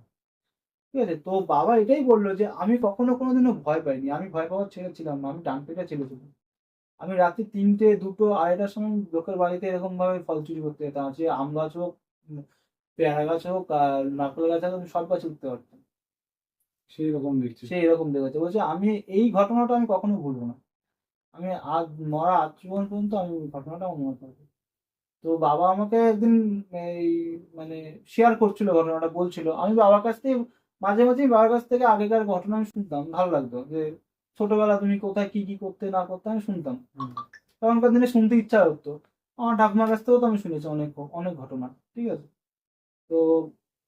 ঠিক আছে, তো বাবা এটাই বললো যে আমি কখনো কোনোদিনও ভয় পাইনি, আমি ভয় পাওয়ার ছেলে ছিলাম না, আমি ডান পেটা ছেলে ছিলাম। আমি রাত্রি 3টে, 2টো, 2:30টার সময় লোকের বাড়িতে এরকম ভাবে ফল চুরি করতে যেতাম, যে আম গাছ হোক, পেয়ারা গাছ হোক, আর নারকেল গাছ হোক, আমি সব গাছ উঠতে পারতাম। সেই রকম দেখছিস। সে এরকম দেখেছে, বলছে আমি এই ঘটনাটা আমি কখনো ভুলবো না। আমি আজ মরা আজ জীবন পর্যন্ত আমি ওই ঘটনাটা আমার মনে থাকবে। তো বাবা আমাকে একদিন এই মানে শেয়ার করছিল, ঘটনাটা বলছিল, আমি বাবার কাছ থেকে মাঝে মাঝেই বাবার কাছ থেকে আগেকার ঘটনা আমি শুনতাম, ভালো লাগতো যে ছোটবেলা তুমি কোথায় কি কি করতে না করতে আমি শুনতাম। হুম। তখনকার দিনে শুনতে ইচ্ছা করতো। আমার ঠাকুমার কাছ থেকেও তো আমি শুনেছি অনেক অনেক ঘটনা। ঠিক আছে, তো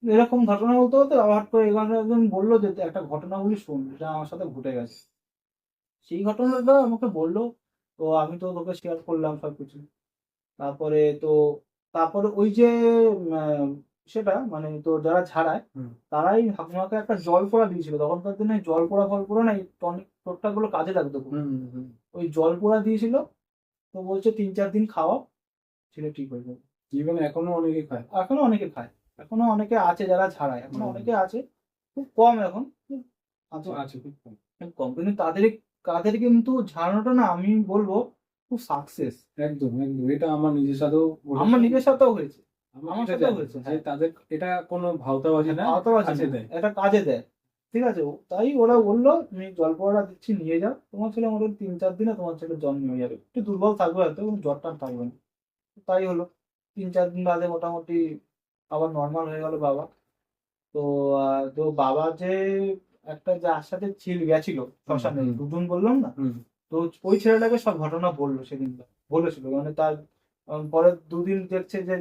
এরকম ঘটনা বলতে বলতে বাবা হঠাৎ করে এখানে একদিন বললো যে একটা ঘটনা বলি শোন, যেটা আমার সাথে ঘটে গেছে। সেই ঘটনাটা আমাকে বললো, তো আমি তো তোকে শেয়ার করলাম সবকিছু। তারপরে তো, তারপরে ওই যে আহ, সেটা মানে তো যারা ঝাড়ায়, হুম। তারাই ঠাকুমাকে একটা জল পোড়া দিয়েছিল। তখনকার দিনে জল পোড়া ফল পোড়া না, এই টনিক টোটকা গুলো কাজে লাগতো খুব। হুম। হুম। ওই জল পোড়া দিয়েছিল। তো বলছে 3-4 দিন খাওয়াও, ছেলে ঠিক হয়ে যাবে। ইভেন এখনো অনেকে খায়। এখনো অনেকে খায়, এখনো অনেকে আছে যারা ছাড়ায়, এখনো হুম। অনেকে আছে। খুব কম এখন, খুব আছে, আছে খুব কম। খুব কম, কিন্তু তাদের তাদের কিন্তু ঝাড়ানোটা না আমি বলবো খুব সাকসেস। একদম একদম, এটা আমার নিজের সাথেও আমার ঘটেছে। নিজের সাথেও হয়েছে। আমার আমার এটা সাথেও জানি হয়েছে, যে হ্যাঁ। তাদের এটা কোনো ভাওতাবাজি না, আওতাবাজি কাজে না, দেয়। এটা কাজে দেয়। ঠিক আছে, তাই ওরা বললো তুমি জলপড়া দিচ্ছি নিয়ে যাও, তোমার ছেলে মোটামুটি 3-4 দিনে তোমার ছেলে জন্ম হয়ে যাবে, একটু দুর্বল থাকবে হয়তো, এবং জ্বর টান থাকবে না। তাই হলো, 3-4 দিন বাদে মোটামুটি আবার নর্মাল হয়ে গেল বাবা। তো তো বাবা যে একটা যার সাথে গেছিল শ্মশানে, হুম, দুদুন বললাম না, হুম, তো ওই ছেলেটাকে সব ঘটনা বললো সেদিন, বলেছিল মানে তার পরে দুদিন দেখছে যে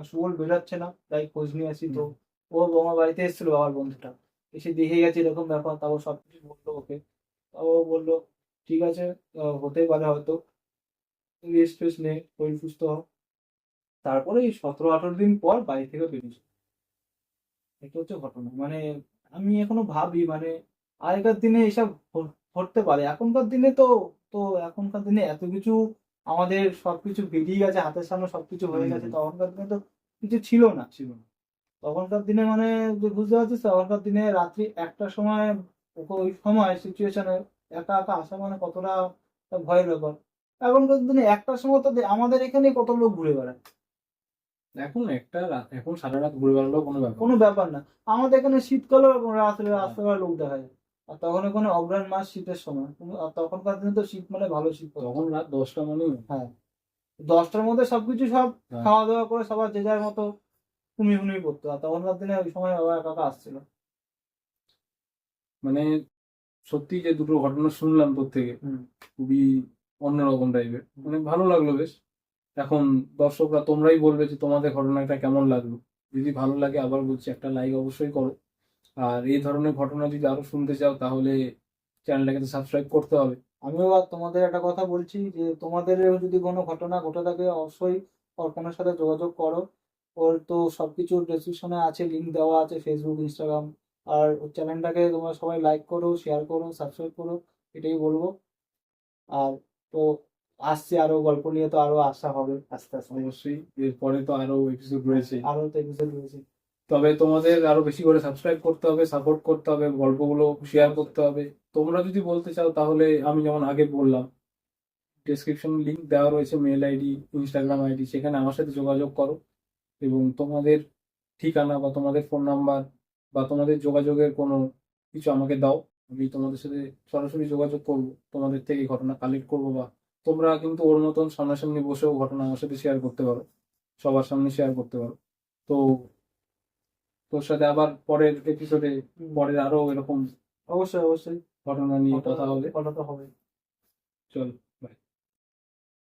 সুবল বেরোচ্ছে না, তাই খোঁজ নিয়ে আসি। তো হুম। ও আমার বাড়িতে এসেছিল, বাবার বন্ধুটা এসে দেখে গেছে এরকম ব্যাপার, তাও সবকিছু বললো ওকে। তাও ও বললো ঠিক আছে, হতেই পারে হয়তো, রেস্ট ফেস্ট নে, শরীর সুস্থ হোক। তারপরে এই 17-18 দিন পর বাড়ি থেকে বেরিয়েছে। এটা হচ্ছে ঘটনা, মানে আমি এখনো ভাবি মানে আগেকার দিনে এসব ঘটতে পারে, এখনকার দিনে তো, তো এখনকার দিনে এত কিছু আমাদের সবকিছু বেরিয়ে গেছে, হাতের সামনে সবকিছু হয়ে গেছে, তখনকার দিনে তো কিছু ছিল না। ছিল না। তখনকার দিনে মানে যে বুঝতে পারছিস, তখনকার দিনে রাত্রি 1টার সময় ওই সময় সিচুয়েশনে একা একা আসা মানে কতটা একটা ভয়ের ব্যাপার। এখনকার দিনে 1টার সময় তো আমাদের এখানে কত লোক ঘুরে বেড়ায়, এখন এখন সারা রাত ঘুরে বেড়ালেও কোনো ব্যাপার কোনো না। ব্যাপার না। আমাদের এখানে শীতকালেও রাত্রে হ্যাঁ, রাস্তাঘাটে লোক দেখা যায়। আর তখন ওখানে অগ্রহায়ণ মাস, শীতের সময়, আর তখনকার দিনে তো শীত মানে ভালো শীত পড়তো। তখন রাত 10টা মানে। হ্যাঁ, 10টার মধ্যে সবকিছু সব হ্যাঁ, খাওয়া দাওয়া করে সবার যে যার মতো ঘুমিয়ে ঘুমিয়ে পড়তো, আর তখনকার দিনে ওই সময় বাবা একা একা আসছিল। মানে সত্যি যে দুটো ঘটনা শুনলাম তোর থেকে, হুম। খুবই অন্যরকম টাইপের, হুম। মানে ভালো লাগলো বেশ। এখন দর্শকরা তোমরাই বলবে যে তোমাদের ঘটনাটা কেমন লাগলো। যদি ভালো লাগে আবার বলছি একটা লাইক অবশ্যই করো। আর এই ধরনের ঘটনা যদি আরো শুনতে চাও তাহলে চ্যানেলটাকে তো সাবস্ক্রাইব করতে হবে। আমিও আর তোমাদের একটা কথা বলছি যে তোমাদের যদি কোনো ঘটনা ঘটে থাকে অবশ্যই অর্পণের সাথে যোগাযোগ করো। ওর তো সবকিছু ডেসক্রিপশনে আছে, লিঙ্ক দেওয়া আছে, ফেসবুক, ইনস্টাগ্রাম। আর ওর চ্যানেলটাকে তোমরা সবাই লাইক করো, শেয়ার করো, সাবস্ক্রাইব করো, এটাই বলবো। আর তো আসছে আরো গল্প নিয়ে, তো আরো আশা হবে আস্তে আস্তে। অবশ্যই এরপরে তো আরো এপিসোড রয়েছে। আরো তো এপিসোড রয়েছে। তবে তোমাদের আরো বেশি করে সাবস্ক্রাইব করতে হবে, সাপোর্ট করতে হবে, গল্পগুলো শেয়ার করতে হবে। তোমরা যদি বলতে চাও তাহলে আমি যেমন আগে বললাম, ডেসক্রিপশন লিংক দেওয়া রয়েছে, মেল আইডি, ইনস্টাগ্রাম আইডি, সেখানে আমার সাথে যোগাযোগ করো এবং তোমাদের ঠিকানা বা তোমাদের ফোন নাম্বার বা তোমাদের যোগাযোগের কোনো কিছু আমাকে দাও। আমি তোমাদের সাথে সরাসরি যোগাযোগ করবো, তোমাদের থেকে ঘটনা কালেক্ট করবো, বা তোমরা কিন্তু ওর মতন সামনাসামনি বসেও ঘটনা আমার সাথে শেয়ার করতে পারো, সবার সামনে শেয়ার করতে পারো। তো তোর সাথে আবার পরের এপিসোডে, পরের আরো এরকম অবশ্যই অবশ্যই। ঘটনা নিয়ে কথা কথা হবে। কথা তো হবে। চল।